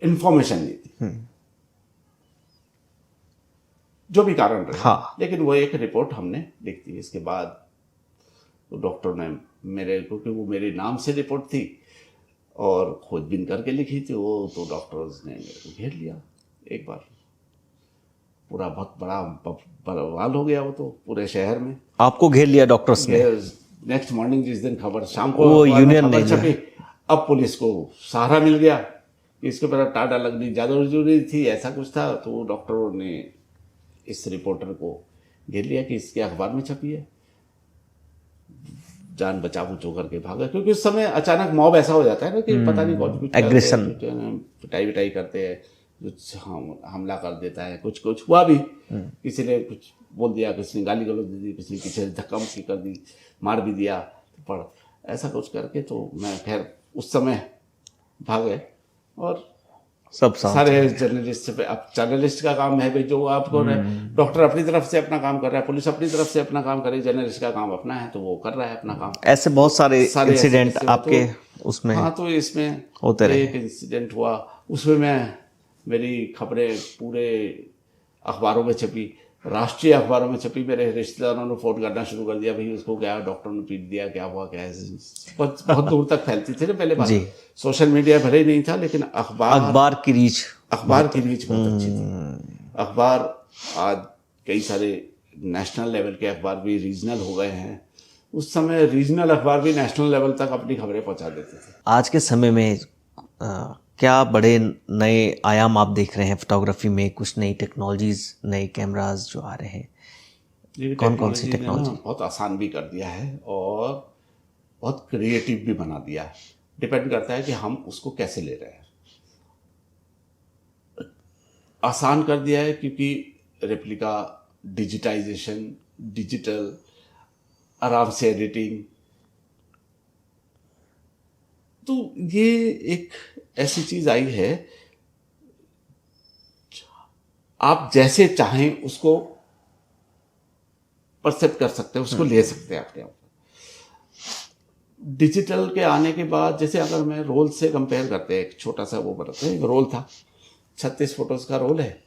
इंफॉर्मेशन दी थी, जो भी कारण रहे। हाँ। लेकिन वो एक रिपोर्ट हमने लिख दी। इसके बाद तो डॉक्टर ने मेरे को, क्योंकि वो मेरे नाम से रिपोर्ट थी और खोजबीन करके लिखी थी वो, तो डॉक्टर्स ने मेरे को घेर लिया एक बार। पूरा बहुत बड़ा बवाल हो गया वो तो पूरे शहर में। आपको घेर लिया डॉक्टर्स ने? नेक्स्ट मॉर्निंग जिस दिन खबर शाम को वो अखबार में यूनियन खबर ने जो छपी, अब पुलिस को सहारा मिल गया कि इसके ऊपर टाटा लगनी ज़्यादा जरूरी थी, ऐसा कुछ था। तो डॉक्टरों ने इस रिपोर्टर को घेर लिया कि इसके अखबार में छपी है, जान बचाव चो करके भागा। क्योंकि उस समय अचानक मॉब ऐसा हो जाता है ना कि पता नहीं कौन कुछ एग्रेशन, पिटाई विटाई करते हैं, कुछ हमला कर देता है। कुछ कुछ हुआ भी, किसी ने कुछ बोल दिया, किसी ने गाली गलौज दे दी, किसी ने पीछे धक्का मुक्की कर दी, मार भी दिया, पर ऐसा कुछ करके तो मैं खैर उस समय भाग गए। और सब सारे जर्नलिस्ट पे, अब जर्नलिस्ट का काम है भाई, जो आपको डॉक्टर अपनी तरफ से अपना काम कर रहा है, पुलिस अपनी तरफ से अपना काम करे, जर्नलिस्ट का काम अपना है तो वो कर रहा है अपना काम। ऐसे बहुत सारे इंसिडेंट आपके उसमें? हाँ, तो इसमें होते रहे। एक इंसिडेंट हुआ, उसमें मेरी खबरें पूरे अखबारों में छपी, राष्ट्रीय अखबारों में छपी। मेरे रिश्तेदारों ने फोन करना शुरू कर दिया, भाई उसको क्या डॉक्टर ने पीट दिया, क्या हुआ, क्या है। बहुत दूर तक फैलती थी ना पहले बात। सोशल मीडिया भले ही नहीं था, लेकिन अखबार की रीच बहुत अच्छी थी। अखबार आज कई सारे नेशनल लेवल के अखबार भी रीजनल हो गए हैं। उस समय रीजनल अखबार भी नेशनल लेवल तक अपनी खबरें पहुंचा देते थे। आज के समय में क्या बड़े नए आयाम आप देख रहे हैं फोटोग्राफी में? कुछ नई टेक्नोलॉजीज, नए कैमरास जो आ रहे हैं, कौन कौन सी टेक्नोलॉजी? बहुत आसान भी कर दिया है और बहुत क्रिएटिव भी बना दिया है। डिपेंड करता है कि हम उसको कैसे ले रहे हैं। आसान कर दिया है क्योंकि रेप्लिका, डिजिटाइजेशन, डिजिटल, आराम से एडिटिंग, तो ये एक ऐसी चीज आई है, आप जैसे चाहें उसको परसेप्ट कर सकते हैं, उसको ले सकते हैं अपने आप। डिजिटल के आने के बाद, जैसे अगर मैं रोल से कंपेयर करते हैं, एक छोटा सा वो बताते हैं, एक रोल था 36 फोटोज का रोल है,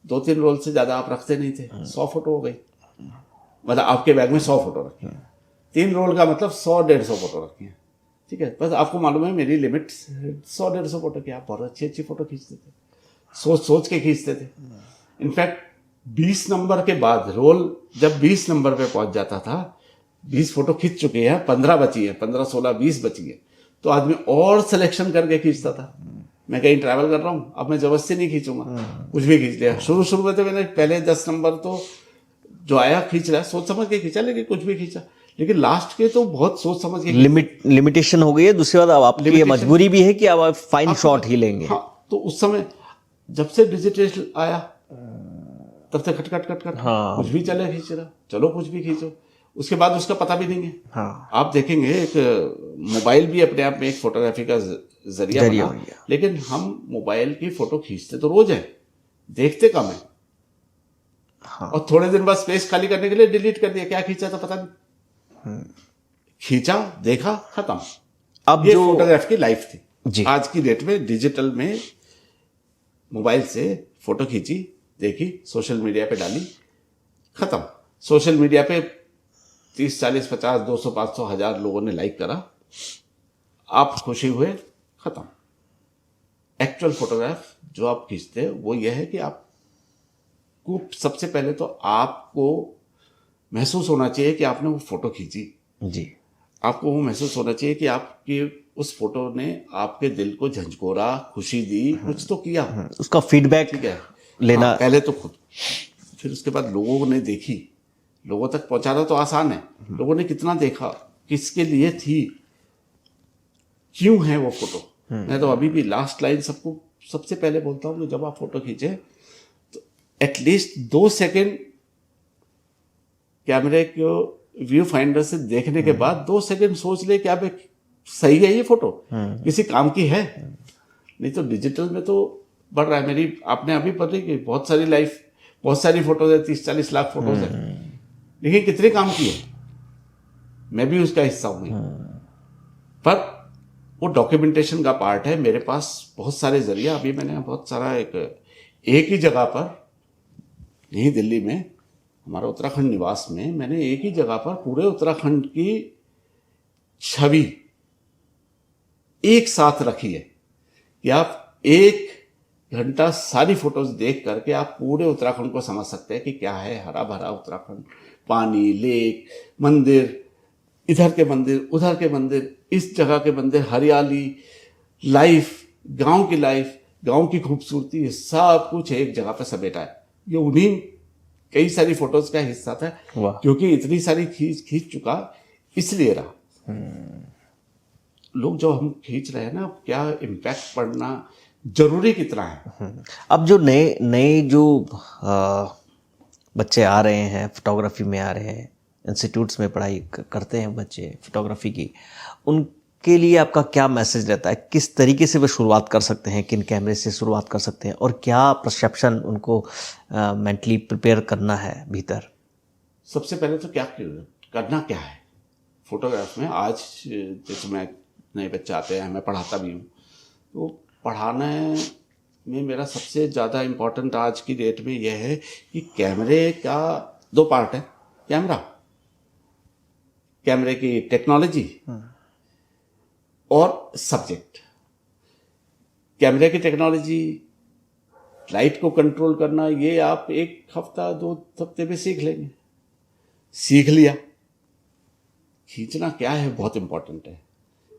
2-3 रोल से ज्यादा आप रखते नहीं थे। 100 फोटो हो गई, मतलब आपके बैग में 100 फोटो रखी है। 3 रोल का मतलब 100-150 फोटो रखी है, ठीक है। बस आपको मालूम है मेरी लिमिट 100-150 फोटो की। आप बहुत अच्छी फोटो खींचते थे, सोच के खींचते थे। इनफैक्ट 20 नंबर के बाद रोल जब 20 नंबर पे पहुंच जाता था, 20 फोटो खींच चुके हैं, 15 बची है, 15, 16, 20 बची है, तो आदमी और सिलेक्शन करके खींचता था। मैं कहीं ट्रैवल कर रहा हूँ, अब मैं जबरदस्ती नहीं खींचूंगा, कुछ भी खींच लिया। शुरू में तो मैंने पहले 10 नंबर तो जो आया खींच रहा, सोच समझ के खींचा, लेकिन कुछ भी खींचा। लेकिन लास्ट के तो बहुत सोच समझ के लिमिटेशन हो गई है। दूसरी बात, अब आपकी ये मजबूरी भी है कि अब आप फाइन शॉट ही लेंगे। हाँ, तो उस समय जब से डिजिटल आया तब से खट खट खट खट हाँ। कुछ भी चले खींच रहा, चलो कुछ भी खींचो, उसके बाद उसका पता भी नहीं है। हाँ। आप देखेंगे एक मोबाइल भी अपने आप में एक फोटोग्राफी का जरिया जरिया बना, बन गया। लेकिन हम मोबाइल की फोटो खींचते तो रोज है, देखते कम है। हाँ। और थोड़े दिन बाद स्पेस खाली करने के लिए डिलीट कर दिया, क्या खींचा था पता नहीं, खींचा, देखा, खत्म। अब ये जो फोटोग्राफ की लाइफ थी। जी। आज की डेट में डिजिटल में मोबाइल से फोटो खींची, देखी, सोशल मीडिया पे डाली, खत्म। सोशल मीडिया पे 30, 40, 50, 200, 500, 1000 लोगों ने लाइक करा, आप खुशी हुए, खत्म। एक्चुअल फोटोग्राफ जो आप खींचते हैं वो यह है कि आपको सबसे पहले तो आपको महसूस होना चाहिए कि आपने वो फोटो खींची। जी। आपको वो महसूस होना चाहिए कि आपकी उस फोटो ने आपके दिल को झंझोरा, खुशी दी, कुछ तो किया। उसका फीडबैक ठीक है, लेना। हाँ, पहले तो खुद, फिर उसके बाद लोगों ने देखी, लोगों तक पहुंचाना तो आसान है, लोगों ने कितना देखा, किसके लिए थी, क्यों है वो फोटो। मैं तो अभी भी लास्ट लाइन सबको सबसे पहले बोलता हूँ कि जब आप फोटो खींचे तो एटलीस्ट 2 सेकंड कैमरे को व्यू फाइंडर से देखने के बाद 2 सेकंड सोच ले क्या सही है ये फोटो, किसी काम की है। नहीं तो डिजिटल में तो बढ़ रहा है। मेरी आपने अभी पढ़ी कि बहुत सारी लाइफ, बहुत सारी फोटोज है, 30-40 लाख फोटोज है, लेकिन कितने काम की है, मैं भी उसका हिस्सा हूं। पर वो डॉक्यूमेंटेशन का पार्ट है। मेरे पास बहुत सारे जरिया, अभी मैंने बहुत सारा एक ही जगह पर, यही दिल्ली में हमारा उत्तराखंड निवास में, मैंने एक ही जगह पर पूरे उत्तराखंड की छवि एक साथ रखी है कि आप 1 घंटा सारी फोटोज देख करके आप पूरे उत्तराखंड को समझ सकते हैं कि क्या है हरा भरा उत्तराखंड, पानी, लेक, मंदिर, इधर के मंदिर, उधर के मंदिर, इस जगह के मंदिर, हरियाली, लाइफ, गांव की लाइफ, गांव की खूबसूरती, सब कुछ एक जगह पर समेटा है। ये उन्हीं कई सारी फोटोज का हिस्सा था, क्योंकि इतनी सारी खींच चुका, इसलिए रहा। लोग जो हम खींच रहे हैं ना, क्या इम्पैक्ट पड़ना जरूरी कितना है। अब जो नए नए जो बच्चे आ रहे हैं, फोटोग्राफी में आ रहे हैं, इंस्टीट्यूट्स में पढ़ाई करते हैं बच्चे फोटोग्राफी की, उनके लिए आपका क्या मैसेज रहता है? किस तरीके से वो शुरुआत कर सकते हैं, किन कैमरे से शुरुआत कर सकते हैं, और क्या परसेप्शन उनको मेंटली प्रिपेयर करना है भीतर? सबसे पहले तो क्या करना क्या है फोटोग्राफ में। आज जैसे मैं नए बच्चे आते हैं, मैं पढ़ाता भी हूँ, तो पढ़ाने में मेरा सबसे ज़्यादा इम्पोर्टेंट आज की डेट में यह है कि कैमरे का 2 पार्ट है। कैमरा, कैमरे की टेक्नोलॉजी और सब्जेक्ट। कैमरे की टेक्नोलॉजी, लाइट को कंट्रोल करना, ये आप 1 हफ्ता 2 हफ्ते में सीख लेंगे। सीख लिया, खींचना क्या है बहुत इंपॉर्टेंट है,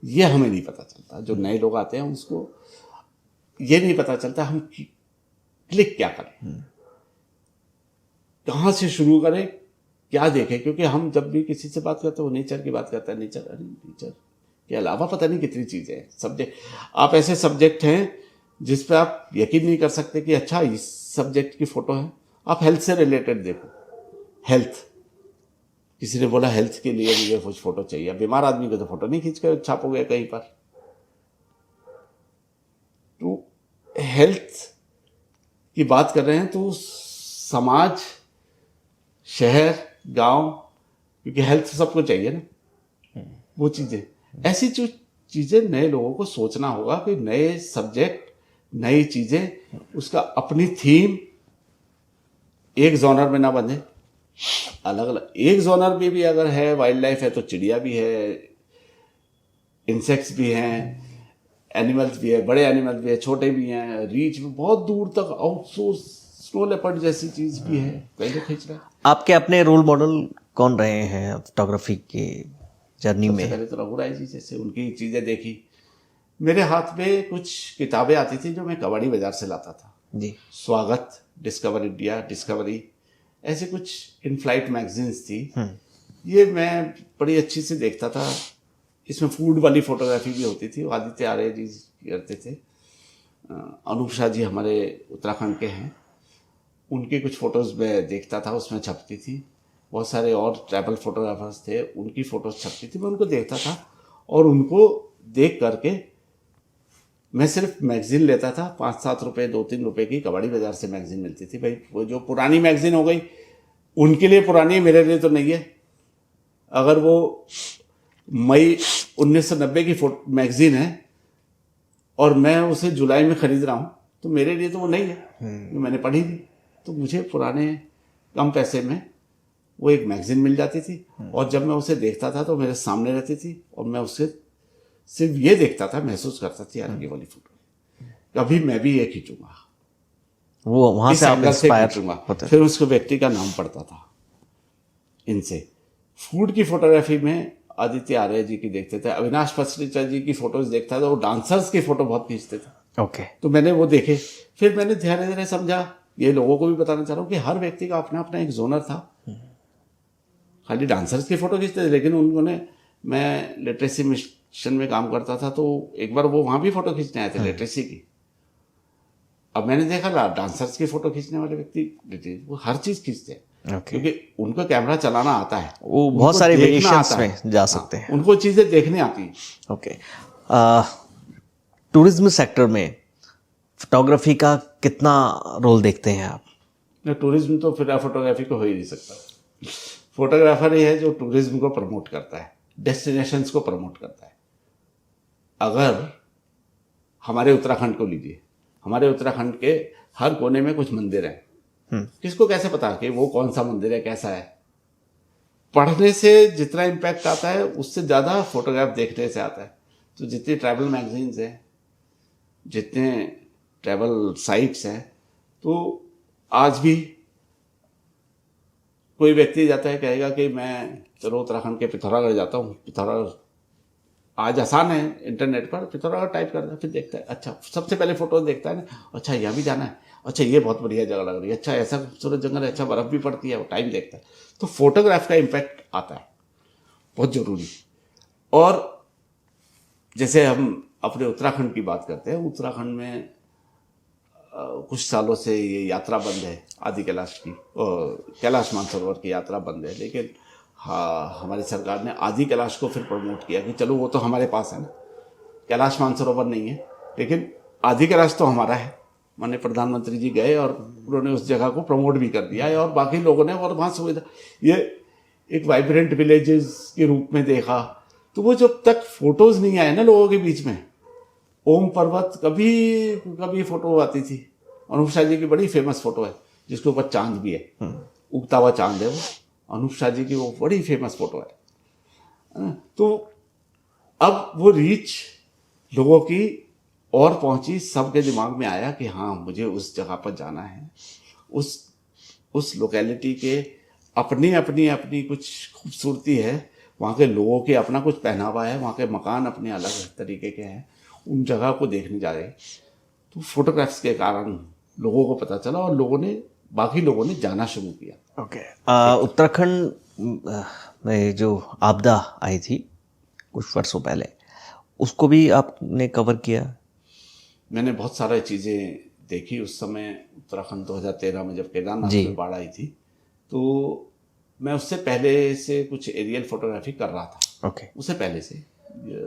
ये हमें नहीं पता चलता। जो नए लोग आते हैं उसको ये नहीं पता चलता हम क्लिक क्या करें, कहाँ से शुरू करें, क्या देखें। क्योंकि हम जब भी किसी से बात करते हैं वो नेचर की बात करता है, नेचर, अरे नेचर के अलावा पता नहीं कितनी चीज़ें हैं। सब्जेक्ट, आप ऐसे सब्जेक्ट हैं जिस पे आप यकीन नहीं कर सकते कि अच्छा इस सब्जेक्ट की फ़ोटो है। आप हेल्थ से रिलेटेड देखो, हेल्थ, किसी ने बोला हेल्थ के लिए मुझे कुछ फोटो चाहिए, बीमार आदमी को तो फोटो नहीं खींच कर छापोगे कहीं पर। तो हेल्थ की बात कर रहे हैं तो समाज, शहर, गांव, क्योंकि हेल्थ सबको चाहिए ना, वो चीजें, ऐसी जो चीजें नए लोगों को सोचना होगा कि नए सब्जेक्ट, नई चीजें, उसका अपनी थीम, एक जॉनर में ना बंधे, अलग अलग। एक जॉनर में भी अगर है, वाइल्ड लाइफ है तो चिड़िया भी है, इंसेक्ट्स भी हैं, एनिमल्स भी है, बड़े एनिमल्स भी है, छोटे भी हैं, रीच में बहुत दूर तक, आउटसोर्स, स्नो लेपर्ड जैसी चीज भी है, कई लोग खींच रहे हैं। आपके अपने रोल मॉडल कौन रहे हैं फोटोग्राफी के जर्नी में? पहले तो रघु राय जी, जैसे उनकी चीजें देखी। मेरे हाथ में कुछ किताबें आती थी जो मैं कबाड़ी बाजार से लाता था जी। स्वागत, डिस्कवर इंडिया, डिस्कवरी, ऐसे कुछ इन फ्लाइट मैगजीन्स थी, ये मैं बड़ी अच्छी से देखता था। इसमें फूड वाली फोटोग्राफी भी होती थी, आदित्य आर्य जी करते थे। अनूप शाह जी हमारे उत्तराखंड के हैं, उनकी कुछ फ़ोटोज़ मैं देखता था, उसमें छपती थी। बहुत सारे और ट्रैवल फोटोग्राफर्स थे, उनकी फ़ोटोज़ छपती थी, मैं उनको देखता था। और उनको देख करके मैं सिर्फ मैगज़ीन लेता था, 5-7 रुपये, 2-3 रुपये की कबाड़ी बाज़ार से मैगज़ीन मिलती थी। भाई वो जो पुरानी मैगज़ीन हो गई, उनके लिए पुरानी है, मेरे लिए तो नहीं है। अगर वो मई 1990 की मैगज़ीन है और मैं उसे जुलाई में ख़रीद रहा हूँ, तो मेरे लिए तो वो नहीं है, जो मैंने पढ़ी थी। तो मुझे पुराने कम पैसे में वो एक मैगज़ीन मिल जाती थी, और जब मैं उसे देखता था तो मेरे सामने रहती थी, और मैं उससे सिर्फ ये देखता था, महसूस करता था, यार ये वाली फ़ोटो कभी मैं भी ये खींचूंगा, वो वहां इस से आप एंगल से इंस्पायर खींचूंगा। होते फिर उसको व्यक्ति का नाम पढ़ता था इनसे। फूड की फोटोग्राफी में आदित्य आर्य जी की देखते थे, अविनाश पसरीचा जी की फोटोज देखता था, वो डांसर्स की फोटो बहुत खींचते थे। ओके। तो मैंने वो देखे, फिर मैंने धीरे धीरे समझा, ये लोगों को भी बताना चाह रहा हूँ कि हर व्यक्ति का अपना अपना एक जोनर था। खाली डांसर्स की फोटो खींचते थे, लेकिन उन्होंने, मैं लिटरेसी मिशन में काम करता था, तो एक बार वो वहां भी फोटो खींचने आए थे लिटरेसी की। अब मैंने देखा डांसर्स की फोटो खींचने वाले व्यक्ति वो हर चीज खींचते हैं, Okay. क्योंकि उनको कैमरा चलाना आता है, वो बहुत सारे वेरिएशंस में जा सकते हैं। उनको चीजें देखने आती हैं। ओके। टूरिज्म सेक्टर में फोटोग्राफी का कितना रोल देखते हैं आप? टूरिज्म तो फिर फोटोग्राफी को हो ही नहीं सकता। फोटोग्राफर ही है जो टूरिज्म को प्रमोट करता है, डेस्टिनेशंस को प्रमोट करता है। अगर हमारे उत्तराखंड को लीजिए, हमारे उत्तराखंड के हर कोने में कुछ मंदिर हैं, किसको कैसे पता कि वो कौन सा मंदिर है, कैसा है? पढ़ने से जितना इम्पैक्ट आता है, उससे ज़्यादा फोटोग्राफ देखने से आता है। तो जितनी ट्रैवल मैगजीन्स हैं, जितने ट्रैवल साइट्स हैं, तो आज भी कोई व्यक्ति जाता है, कहेगा कि मैं चलो उत्तराखंड के पिथौरागढ़ जाता हूँ। पिथौरागढ़ आज आसान है, इंटरनेट पर पिथौरागढ़ टाइप करता है, फिर देखता है, अच्छा सबसे पहले फोटो देखता है ना, अच्छा यहाँ भी जाना है, अच्छा ये बहुत बढ़िया जगह लग रही है, अच्छा ऐसा खूबसूरत जंगल है, अच्छा बर्फ़ भी पड़ती है, वो टाइम देखता है। तो फोटोग्राफ का इम्पैक्ट आता है, बहुत ज़रूरी। और जैसे हम अपने उत्तराखंड की बात करते हैं, उत्तराखंड में कुछ सालों से ये यात्रा बंद है, आदि कैलाश की, कैलाश मानसरोवर की यात्रा बंद है, लेकिन हाँ, हमारी सरकार ने आदि कैलाश को फिर प्रमोट किया कि चलो वो तो हमारे पास है ना, कैलाश मानसरोवर नहीं है, लेकिन आदि कैलाश तो हमारा है। माननीय प्रधानमंत्री जी गए और उन्होंने उस जगह को प्रमोट भी कर दिया है, और बाकी लोगों ने, और वहाँ सुविधा, ये एक वाइब्रेंट विलेजेस के रूप में देखा। तो वो जब तक फोटोज नहीं आए ना लोगों के बीच में, ओम पर्वत कभी कभी फोटो आती थी। अनूप शाह जी की बड़ी फेमस फोटो है, जिसके ऊपर चांद भी है, उगता हुआ चांद है वो, अनूप शाह जी की वो बड़ी फेमस फोटो है। तो अब वो रीच लोगों की और पहुंची, सबके दिमाग में आया कि हाँ मुझे उस जगह पर जाना है, उस लोकेलिटी के अपनी अपनी अपनी कुछ खूबसूरती है, वहाँ के लोगों के अपना कुछ पहनावा है, वहाँ के मकान अपने अलग तरीके के हैं, उन जगह को देखने जा रहे। तो फोटोग्राफ्स के कारण लोगों को पता चला, और बाकी लोगों ने जाना शुरू किया। ओके। उत्तराखंड में जो आपदा आई थी कुछ वर्षों पहले, उसको भी आपने कवर किया? मैंने बहुत सारी चीज़ें देखी उस समय। उत्तराखंड 2013 में जब केदारनाथ में बाढ़ आई थी, तो मैं उससे पहले से कुछ एरियल फोटोग्राफी कर रहा था। ओके। उससे पहले से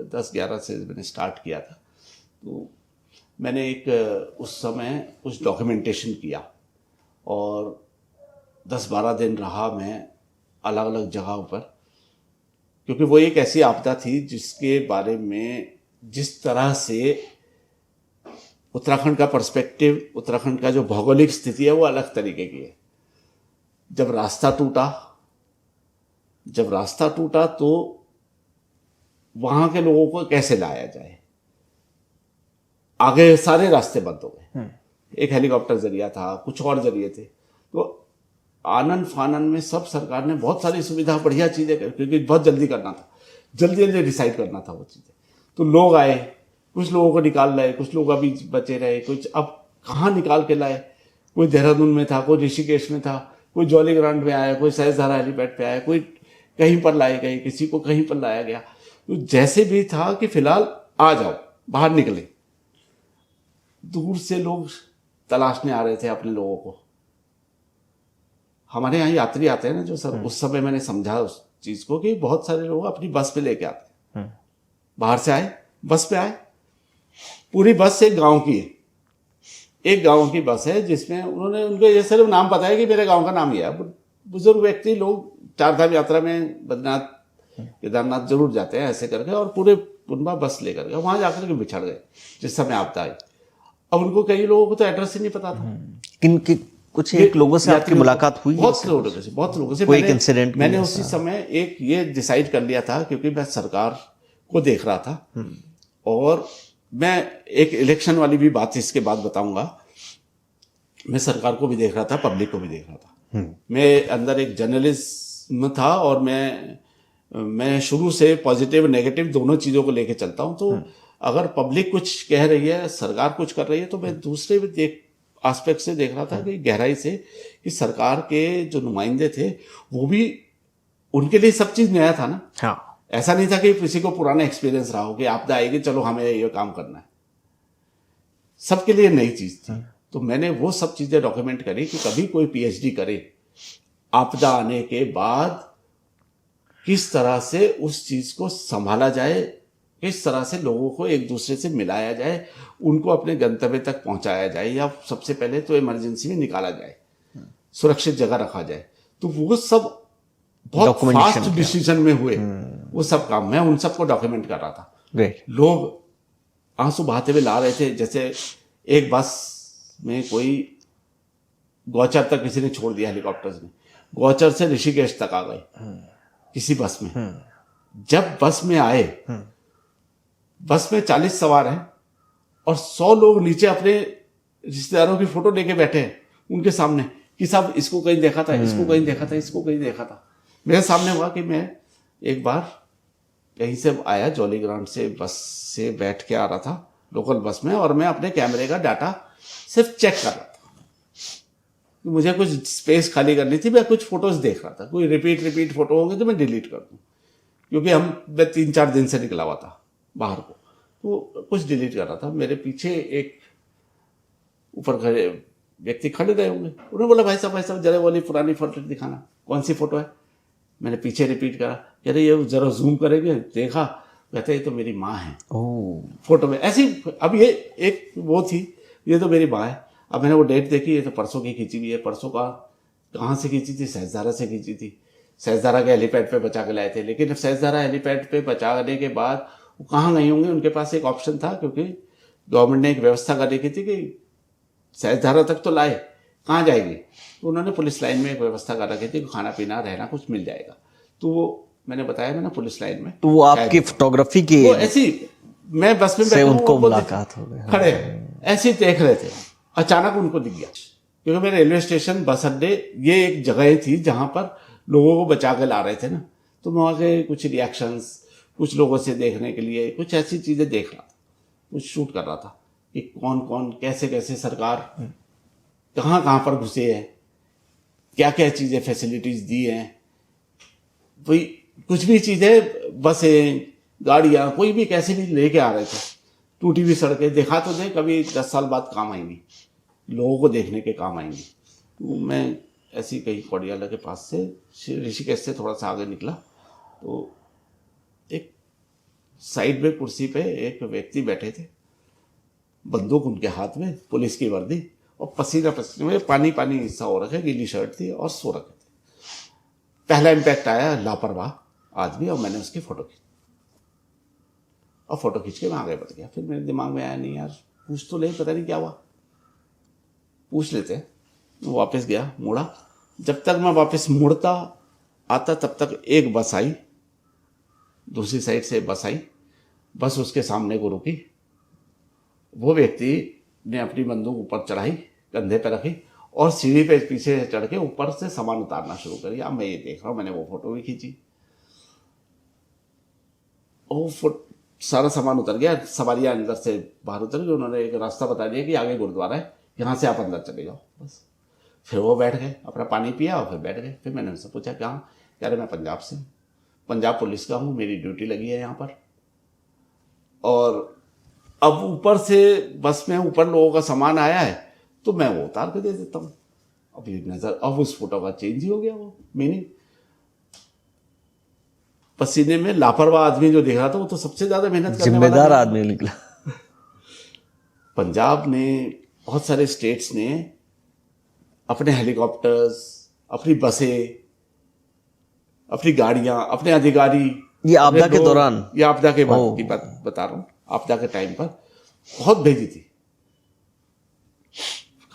10-11 से मैंने स्टार्ट किया था। तो मैंने उस समय कुछ डॉक्यूमेंटेशन किया, और 10-12 दिन रहा मैं अलग अलग जगहों पर, क्योंकि वो एक ऐसी आपदा थी जिसके बारे में, जिस तरह से उत्तराखंड का पर्सपेक्टिव, उत्तराखंड का जो भौगोलिक स्थिति है वो अलग तरीके की है। जब रास्ता टूटा तो वहां के लोगों को कैसे लाया जाए, आगे सारे रास्ते बंद हो गए। एक हेलीकॉप्टर जरिया था, कुछ और जरिए थे, तो आनन फानन में सब सरकार ने बहुत सारी सुविधा, बढ़िया चीजें कर, क्योंकि बहुत जल्दी करना था, जल्दी डिसाइड करना था वो चीजें। तो लोग आए, कुछ लोगों को निकाल लाए, कुछ लोग अभी बचे रहे, कुछ अब कहाँ निकाल के लाए। कोई देहरादून में था, कोई ऋषिकेश में था, कोई जॉली ग्रांट में आया, कोई सहजधारा हेलीपैड पे आया, कोई कहीं पर लाए गए, किसी को कहीं पर लाया गया। तो जैसे भी था कि फिलहाल आ जाओ, बाहर निकले। दूर से लोग तलाशने आ रहे थे अपने लोगों को। हमारे यहाँ यात्री आते हैं ना जो सर, उस समय मैंने समझा उस चीज को कि बहुत सारे लोग अपनी बस पे लेके आते हैं। बाहर से आए, बस पे आए, पूरी बस एक गांव की है, एक गांव की बस है जिसमें उन्होंने, उनको ये सिर्फ नाम पता है कि मेरे गांव का नाम ये है। बुजुर्ग व्यक्ति लोग चारधाम यात्रा में बद्रीनाथ केदारनाथ जरूर जाते हैं ऐसे करके, और पूरे पुनवा बस लेकर गए, वहां जाकर के बिछड़ गए जिस समय आपदा आई। अब उनको, कई लोगों को तो एड्रेस ही नहीं पता था। किन के कुछ एक लोगों से आपकी मुलाकात हुई? बहुत लोगों से कोई एक इंसिडेंट? मैंने उसी समय एक ये डिसाइड कर लिया था, क्योंकि मैं सरकार को देख रहा था, और मैं एक इलेक्शन वाली भी बात इसके बाद बताऊंगा। मैं सरकार को भी देख रहा था, पब्लिक को भी देख रहा था। मैं अंदर एक जर्नलिज्म था, और मैं शुरू से पॉजिटिव नेगेटिव दोनों चीजों को लेके चलता हूं। तो अगर पब्लिक कुछ कह रही है, सरकार कुछ कर रही है, तो मैं दूसरे भी एस्पेक्ट से देख रहा था कि गहराई से, कि सरकार के जो नुमाइंदे थे वो भी, उनके लिए सब चीज नया था ना। हाँ। ऐसा नहीं था कि किसी को पुराना एक्सपीरियंस रहा हो कि आपदा आएगी चलो हमें ये काम करना है। सबके लिए नई चीज थी। तो मैंने वो सब चीजें डॉक्यूमेंट करी कि कभी कोई पीएचडी करे, आपदा आने के बाद किस तरह से उस चीज को संभाला जाए, किस तरह से लोगों को एक दूसरे से मिलाया जाए, उनको अपने गंतव्य तक पहुंचाया जाए, या सबसे पहले तो इमरजेंसी में निकाला जाए, सुरक्षित जगह रखा जाए। तो वो सब बहुत फास्ट डिसीजन में हुए वो सब काम, मैं उन सबको डॉक्यूमेंट कर रहा था। ग्रेट। लोग आंसू बहाते हुए ला रहे थे। जैसे एक बस में कोई गौचर तक किसी ने छोड़ दिया, हेलीकॉप्टर्स ने, गौचर से ऋषिकेश तक आ गए किसी बस में। जब बस में आए, बस में 40 सवार हैं और 100 लोग नीचे अपने रिश्तेदारों की फोटो लेके बैठे हैं उनके सामने, कि साहब इसको कहीं देखा था, इसको कहीं देखा था, इसको कहीं देखा था। मेरे सामने हुआ कि मैं एक बार कहीं से आया, जॉली ग्राउंड से बस से बैठ के आ रहा था लोकल बस में, और मैं अपने कैमरे का डाटा सिर्फ चेक कर रहा था। मुझे कुछ स्पेस खाली करनी थी, मैं कुछ फोटोज देख रहा था। कोई रिपीट फोटो होंगे तो मैं डिलीट कर दूं, क्योंकि मैं 3-4 दिन से निकला हुआ था बाहर को, तो कुछ डिलीट कर रहा था। मेरे पीछे एक ऊपर खड़े व्यक्ति खड़े रहे होंगे, उन्होंने बोला भाई साहब जरा वाली पुरानी फोटो दिखाना, कौन सी फोटो है। मैंने पीछे रिपीट करा, कह रहे ये जरा जूम करेंगे, देखा, कहते ये तो मेरी माँ है फोटो में ऐसी। अब ये एक वो थी, ये तो मेरी माँ है। अब मैंने वो डेट देखी, ये तो परसों की खींची हुई है। परसों का कहाँ से खींची थी? सहजदारा से खींची थी। सहजदारा के हेलीपैड पे बचा के लाए थे, लेकिन अब सहजदारा हेलीपैड पे बचाने के बाद वो कहाँ गई होंगी? उनके पास एक ऑप्शन था, क्योंकि गवर्नमेंट ने एक व्यवस्था कर रखी थी कि सहजदारा तक तो लाए, कहाँ जाएगी? तो उन्होंने पुलिस लाइन में एक व्यवस्था कर रखी थी, खाना पीना रहना कुछ मिल जाएगा। तो वो मैंने बताया, मैंने पुलिस लाइन में, तो वो आपकी फोटोग्राफी की वो ऐसी, मैं बस में बैठा उनको मुलाकात हो गई, खड़े ऐसे ही देख रहे थे, अचानक उनको दिख गया। क्योंकि मेरे रेलवे स्टेशन, बस अड्डे, ये एक जगह थी जहां पर लोगों को बचा के ला रहे थे ना। तो मैं वहां के कुछ रिएक्शंस, कुछ लोगों से देखने के लिए कुछ ऐसी चीजें देख रहा था, कुछ शूट कर रहा था कि कौन कौन कैसे कैसे सरकार कहाँ कहाँ पर घुसे हैं, क्या क्या चीजें फैसिलिटीज दी हैं। वही कुछ भी चीजें, बसें, गाड़ियां, कोई भी कैसे भी लेके आ रहे थे। टूटी हुई सड़कें, देखा तो दे, कभी 10 साल बाद काम आएंगी, लोगों को देखने के काम आएंगी। तो मैं ऐसी कहीं कोडियाला के पास से, ऋषिकेश से थोड़ा सा आगे निकला, तो एक साइड में कुर्सी पे एक व्यक्ति बैठे थे, बंदूक उनके हाथ में, पुलिस की वर्दी, और पसीना पसीने में, पानी पानी हिस्सा हो रखा है, गीली शर्ट थी और सो रखे थे। पहला इम्पैक्ट आया लापरवाह आदमी, और मैंने उसकी फोटो खींची, और फोटो खींच के मैं आगे बढ़ गया। फिर मेरे दिमाग में आया, नहीं यार पूछ तो ले, पता नहीं क्या हुआ, पूछ लेते हैं। मैं वापस गया, मुड़ा। जब तक मैं वापस मुड़ता आता तब तक एक बस आई, दूसरी साइड से बस आई, बस उसके सामने को रुकी। वो व्यक्ति ने अपनी बंदूक ऊपर चढ़ाई, कंधे पे रखी, और सीढ़ी पे पीछे चढ़ के ऊपर से सामान उतारना शुरू करी। अब मैं ये देख रहा हूँ, मैंने वो फोटो भी खींची। सारा सामान उतर गया, सवारियां अंदर से बाहर उतर गई। उन्होंने एक रास्ता बता दिया कि आगे गुरुद्वारा है, यहाँ से आप अंदर चले जाओ, बस। फिर वो बैठ गए, अपना पानी पिया और फिर बैठ गए। फिर मैंने उनसे पूछा कहाँ? कह रहे मैं पंजाब से हूँ, पंजाब पुलिस का हूँ, मेरी ड्यूटी लगी है यहाँ पर, और अब ऊपर से बस में ऊपर लोगों का सामान आया है तो मैं वो उतार के दे देता हूँ। अब ये नजर, अब उस फोटो का चेंज ही हो गया वो मीनिंग। पसीने में लापरवाह आदमी जो दिख रहा था वो तो सबसे ज्यादा मेहनत करने वाला जिम्मेदार था। आदमी निकला। पंजाब ने, बहुत सारे स्टेट्स ने अपने हेलीकॉप्टर्स, अपनी बसें, अपनी गाड़ियां, अपने अधिकारी, ये आपदा अपने के लोग, दौरान? ये आपदा के बाद ओह। की बात बता रहा हूँ। आपदा के टाइम पर बहुत भेजी थी।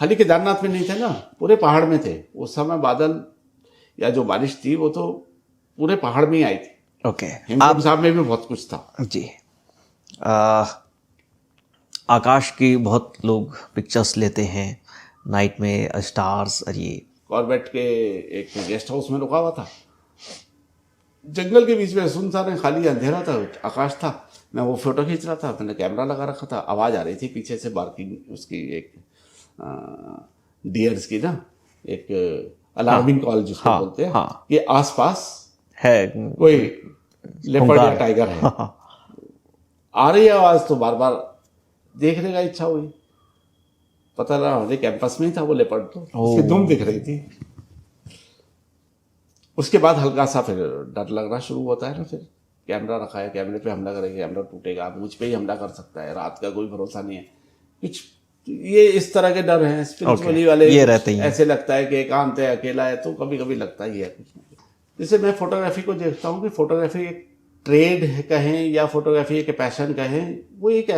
खाली केदारनाथ में नहीं थे ना, पूरे पहाड़ में थे उस समय। बादल या जो बारिश थी वो तो पूरे पहाड़ में ही आई थी। ओके। हेमकुंड साहब में भी बहुत कुछ था। जी। आकाश की बहुत लोग पिक्चर्स लेते हैं नाइट में, स्टार्स और ये। कॉर्बेट के एक गेस्ट हाउस में रुका हुआ था, जंगल के बीच में, सुनसान खाली अंधेरा था, आकाश था। मैं वो फोटो खींच रहा था, मैंने कैमरा लगा रखा था। आवाज आ रही थी पीछे से बार्किंग उसकी, एक डियर्स की ना, एक अलार्मिंग कॉल जिसको हाँ, बोलते हैं, हाँ। ये आसपास है कोई लेपर्ड या टाइगर है। आ रही है आवाज तो बार बार देखने का इच्छा हुई। पता लगा हमारे कैंपस में ही था वो लेपर्ड, तो उसकी दुम दिख रही थी। उसके बाद हल्का सा फिर डर लगना शुरू होता है ना। फिर कैमरा रखा है, कैमरे पे हमला करेंगे, कैमरा टूटेगा, मुझ पे ही हमला कर सकता है, रात का कोई भरोसा नहीं है कुछ। ये इस तरह के डर हैं स्पिरिचुअली वाले, ये रहते ही हैं। ऐसे लगता है कि एकांत है, अकेला है, तो कभी कभी लगता ही है कुछ ना कुछ। जैसे मैं फोटोग्राफी को देखता हूँ कि फोटोग्राफी एक ट्रेड कहें या फोटोग्राफी एक पैशन कहें, वो एक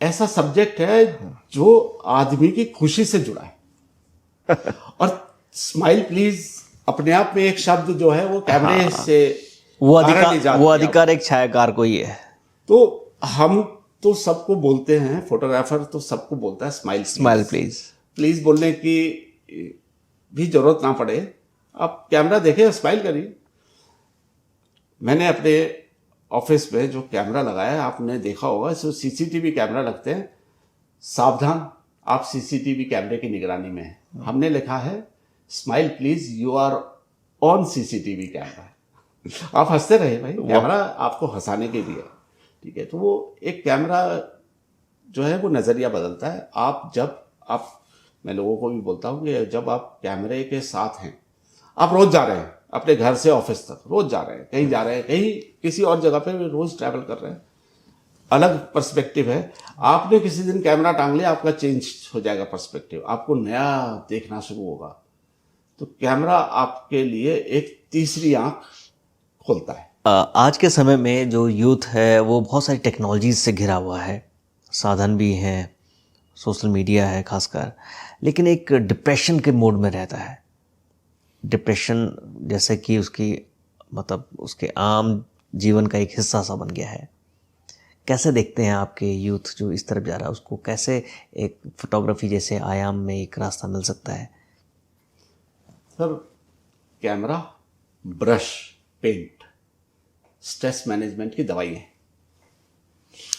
ऐसा सब्जेक्ट है जो आदमी की खुशी से जुड़ा है। और स्माइल प्लीज अपने आप में एक शब्द जो है वो कैमरे से वो कारण इजाद अधिकार एक छायाकार को ही है। तो हम तो सबको बोलते हैं, फोटोग्राफर तो सबको बोलता है स्माइल प्लीज। प्लीज बोलने की भी जरूरत ना पड़े, आप कैमरा देखें, स्माइल करिए। मैंने अपने ऑफिस में जो कैमरा लगाया है, आपने देखा होगा, इसमें सीसीटीवी कैमरा लगते हैं। सावधान, आप सीसीटीवी कैमरे की निगरानी में हैं। हमने लिखा है smile please, you are on CCTV camera. आप हंसते रहे भाई, कैमरा आपको हंसाने के लिए, ठीक है। तो वो एक कैमरा जो है वो नजरिया बदलता है। मैं लोगों को भी बोलता हूँ कि जब आप कैमरे के साथ हैं, आप रोज जा रहे हैं अपने घर से ऑफिस तक, रोज जा रहे हैं, कहीं जा रहे हैं, कहीं किसी और जगह पे रोज ट्रैवल कर रहे हैं, अलग पर्सपेक्टिव है। आपने किसी दिन कैमरा टांग लिया, आपका चेंज हो जाएगा पर्सपेक्टिव, आपको नया देखना शुरू होगा। तो कैमरा आपके लिए एक तीसरी आंख खोलता है। आज के समय में जो यूथ है वो बहुत सारी टेक्नोलॉजीज से घिरा हुआ है, साधन भी हैं, सोशल मीडिया है खासकर, लेकिन एक डिप्रेशन के मोड में रहता है। डिप्रेशन जैसे कि उसके आम जीवन का एक हिस्सा सा बन गया है। कैसे देखते हैं आपके यूथ जो इस तरफ जा रहा है, उसको कैसे एक फोटोग्राफी जैसे आयाम में एक रास्ता मिल सकता है? Sir, camera, brush, paint stress management की दवाई है।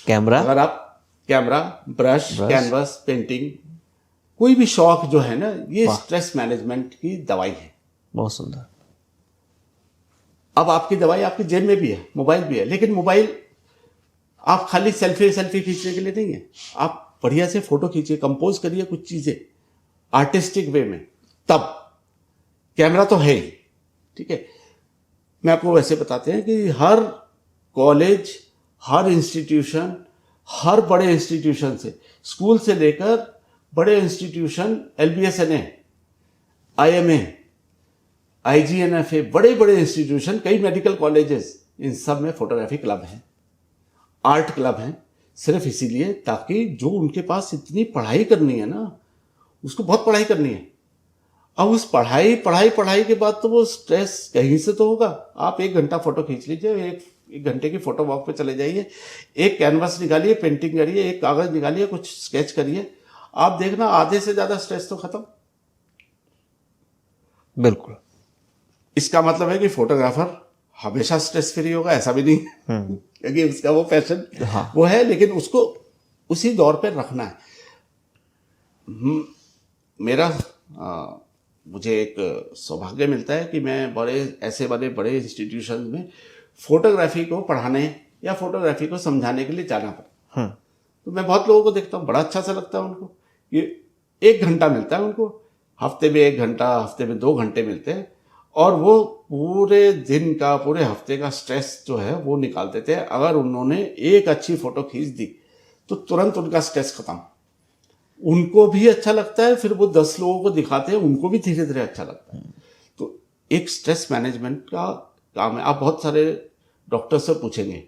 अगर आप कैमरा, ब्रश, कैनवस, पेंटिंग, कोई भी शौक जो है ना, ये स्ट्रेस मैनेजमेंट की दवाई है। बहुत सुंदर। अब आपकी दवाई आपकी जेब में भी है, मोबाइल भी है, लेकिन मोबाइल आप खाली सेल्फी खींचने के लिए नहीं है। आप बढ़िया से फोटो खींचिए, कंपोज करिए कुछ चीजें आर्टिस्टिक वे में, तब कैमरा तो है ही, ठीक है। मैं आपको वैसे बताते हैं कि हर कॉलेज, हर इंस्टीट्यूशन, हर बड़े इंस्टीट्यूशन से, स्कूल से लेकर बड़े इंस्टीट्यूशन, LBSNA, IMA, IGNFA, बड़े बड़े इंस्टीट्यूशन, कई मेडिकल कॉलेजेस, इन सब में फोटोग्राफी क्लब हैं, आर्ट क्लब हैं। सिर्फ इसीलिए ताकि जो उनके पास इतनी पढ़ाई करनी है ना, उसको बहुत पढ़ाई करनी है। अब उस पढ़ाई के बाद तो वो स्ट्रेस कहीं से तो होगा। आप 1 घंटा फोटो खींच लीजिए, एक घंटे की फोटो वॉक पे चले जाइए, एक कैनवस निकालिए, पेंटिंग करिए, एक कागज निकालिए, कुछ स्केच करिए, आप देखना आधे से ज्यादा स्ट्रेस तो खत्म। बिल्कुल। इसका मतलब है कि फोटोग्राफर हमेशा स्ट्रेस फ्री होगा, ऐसा भी नहीं, क्योंकि उसका वो पैशन वो है, लेकिन उसको उसी दौर पर रखना है। मुझे एक सौभाग्य मिलता है कि मैं बड़े इंस्टीट्यूशन में फोटोग्राफी को पढ़ाने या फोटोग्राफी को समझाने के लिए जाना पड़े। तो मैं बहुत लोगों को देखता हूँ, बड़ा अच्छा सा लगता है उनको। ये 1 घंटा मिलता है उनको, हफ्ते में 1 घंटा, हफ्ते में 2 घंटे मिलते हैं, और वो पूरे दिन का, पूरे हफ्ते का स्ट्रेस जो है वो निकाल देते हैं। अगर उन्होंने एक अच्छी फोटो खींच दी तो तुरंत उनका स्ट्रेस खत्म, उनको भी अच्छा लगता है, फिर वो 10 लोगों को दिखाते हैं, उनको भी धीरे धीरे अच्छा लगता है। तो एक स्ट्रेस मैनेजमेंट का काम है। आप बहुत सारे डॉक्टर से पूछेंगे,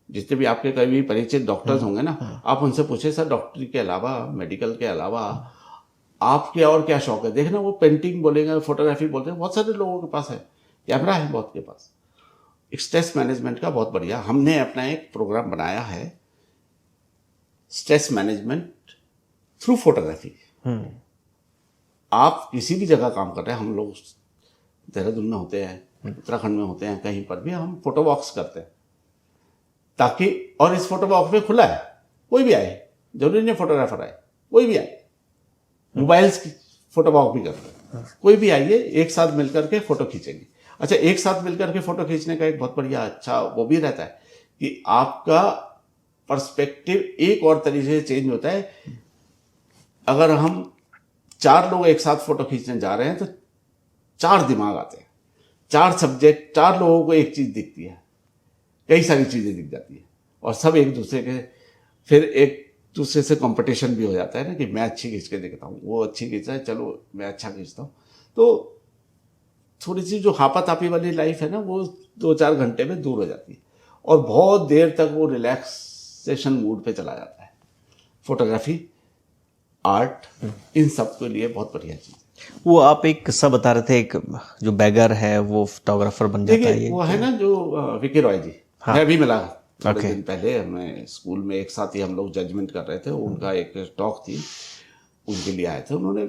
जितने भी आपके कभी परिचित डॉक्टर्स होंगे ना, आप उनसे पूछे सर डॉक्टरी के अलावा, मेडिकल के अलावा आपके और क्या शौक है, देखना वो पेंटिंग बोलेंगे, फोटोग्राफी बोलते हैं, बहुत सारे लोगों के पास है, कैमरा है बहुत के पास। स्ट्रेस मैनेजमेंट का बहुत बढ़िया हमने अपना एक प्रोग्राम बनाया है, स्ट्रेस मैनेजमेंट थ्रू फोटोग्राफी। आप किसी भी जगह काम कर रहे हैं, हम लोग देहरादून में होते हैं, उत्तराखंड में होते हैं, कहीं पर भी हम फोटो वॉक्स करते हैं, ताकि, और इस फोटो वॉक में खुला है, कोई भी आए, जरूरी नहीं फोटोग्राफर आए, कोई भी आए, मोबाइल्स की फोटो वॉक भी करते हैं, कोई भी आइए, एक साथ मिलकर के फोटो खींचेंगे। अच्छा, एक साथ मिलकर के फोटो खींचने का एक बहुत बढ़िया अच्छा वो भी रहता है कि आपका पर्सपेक्टिव एक और तरीके से चेंज होता है। अगर हम 4 लोग एक साथ फोटो खींचने जा रहे हैं तो 4 दिमाग आते हैं, 4 सब्जेक्ट, 4 लोगों को एक चीज दिखती है, कई सारी चीजें दिख जाती है, और सब एक दूसरे के, फिर एक दूसरे से कंपटीशन भी हो जाता है ना कि मैं अच्छी खींच के दिखता हूँ, वो अच्छी खींच रहा है, चलो मैं अच्छा खींचता हूँ। तो थोड़ी सी जो हापातापी वाली लाइफ है ना, वो 2-4 घंटे में दूर हो जाती है, और बहुत देर तक वो रिलैक्सेशन मूड पे चला जाता है। फोटोग्राफी, आर्ट, इन सब के लिए बहुत बढ़िया चीज है। वो आप एक किस्सा बता रहे थे, एक जो बैगर है वो फोटोग्राफर बन जाता है। देखिए वो है ना जो विकी रॉय जी, मैं भी मिला थोड़े दिन पहले, हमें स्कूल में एक साथ ही हम लोग जजमेंट कर रहे थे, उनका एक टॉक थी, उनके लिए आए थे, उन्होंने,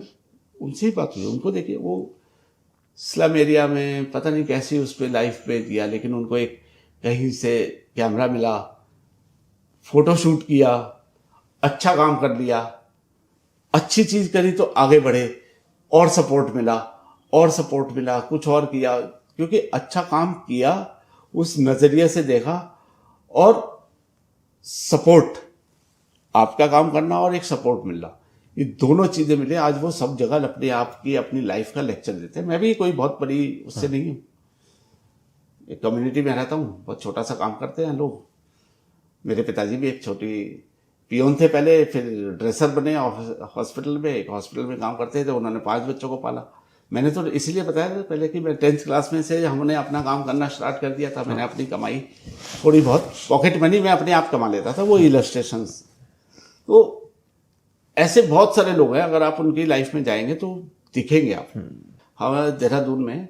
उनसे ही बात हुई, उनको देखिए वो स्लम एरिया में पता नहीं कैसी उस पर लाइफ पे दिया, लेकिन उनको एक कहीं से कैमरा मिला, फोटो शूट किया, अच्छा काम कर लिया, अच्छी चीज करी तो आगे बढ़े, और सपोर्ट मिला, और सपोर्ट मिला, कुछ और किया, क्योंकि अच्छा काम किया, उस नजरिए से देखा, और सपोर्ट, आपका काम करना और एक सपोर्ट मिलना, ये दोनों चीजें मिले, आज वो सब जगह अपने आप की अपनी लाइफ का लेक्चर देते हैं। मैं भी कोई बहुत बड़ी उससे नहीं हूँ, एक कम्युनिटी में रहता हूँ, बहुत छोटा सा काम करते हैं लोग। मेरे पिताजी भी एक छोटी पियोन थे पहले, फिर ड्रेसर बने हॉस्पिटल में, एक हॉस्पिटल में काम करते थे, उन्होंने 5 बच्चों को पाला। मैंने तो इसलिए बताया था पहले कि मैं 10th क्लास में से हमने अपना काम करना स्टार्ट कर दिया था, मैंने अपनी कमाई थोड़ी बहुत पॉकेट मनी मैं अपने आप कमा लेता था, वो इलस्ट्रेशंस। तो ऐसे बहुत सारे लोग हैं, अगर आप उनकी लाइफ में जाएंगे तो दिखेंगे आप। हमारे देहरादून में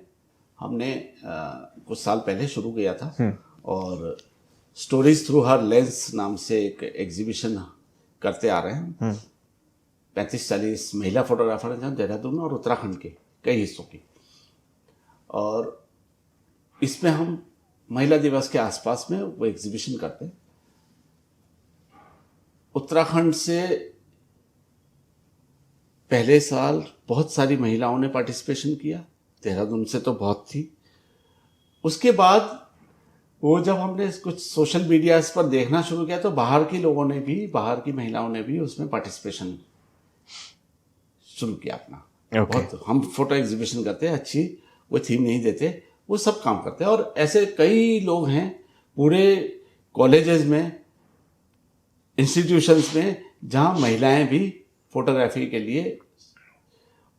हमने कुछ साल पहले शुरू किया था, और स्टोरीज थ्रू हर लेंस नाम से एक एग्जीबिशन करते आ रहे हैं। 35-40 महिला फोटोग्राफर हैं देहरादून और उत्तराखंड के कई हिस्सों की, और इसमें हम महिला दिवस के आसपास में वो एग्जीबिशन करते हैं। उत्तराखंड से पहले साल बहुत सारी महिलाओं ने पार्टिसिपेशन किया, देहरादून से तो बहुत थी। उसके बाद वो जब हमने कुछ सोशल मीडिया पर देखना शुरू किया तो बाहर की लोगों ने भी, बाहर की महिलाओं ने भी उसमें पार्टिसिपेशन शुरू किया अपना। बहुत हम फोटो एग्जीबिशन करते हैं, अच्छी वो थीम नहीं देते, वो सब काम करते हैं। और ऐसे कई लोग हैं पूरे कॉलेजेस में, इंस्टीट्यूशंस में, जहां महिलाएं भी फोटोग्राफी के लिए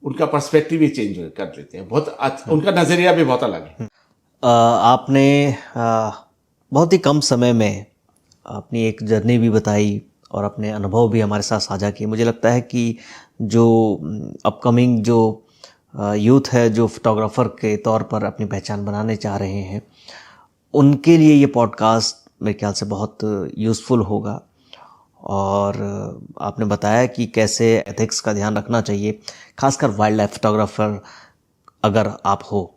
उनका पर्सपेक्टिव ही चेंज कर लेते हैं, बहुत उनका नजरिया भी बहुत अलग है। आपने बहुत ही कम समय में अपनी एक जर्नी भी बताई और अपने अनुभव भी हमारे साथ साझा किए। मुझे लगता है कि जो अपकमिंग जो यूथ है, जो फोटोग्राफर के तौर पर अपनी पहचान बनाने चाह रहे हैं, उनके लिए ये पॉडकास्ट मेरे ख्याल से बहुत यूज़फुल होगा। और आपने बताया कि कैसे एथिक्स का ध्यान रखना चाहिए, खासकर वाइल्ड लाइफ फोटोग्राफर अगर आप हो।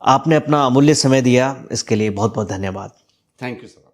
आपने अपना अमूल्य समय दिया, इसके लिए बहुत बहुत धन्यवाद। Thank you sir.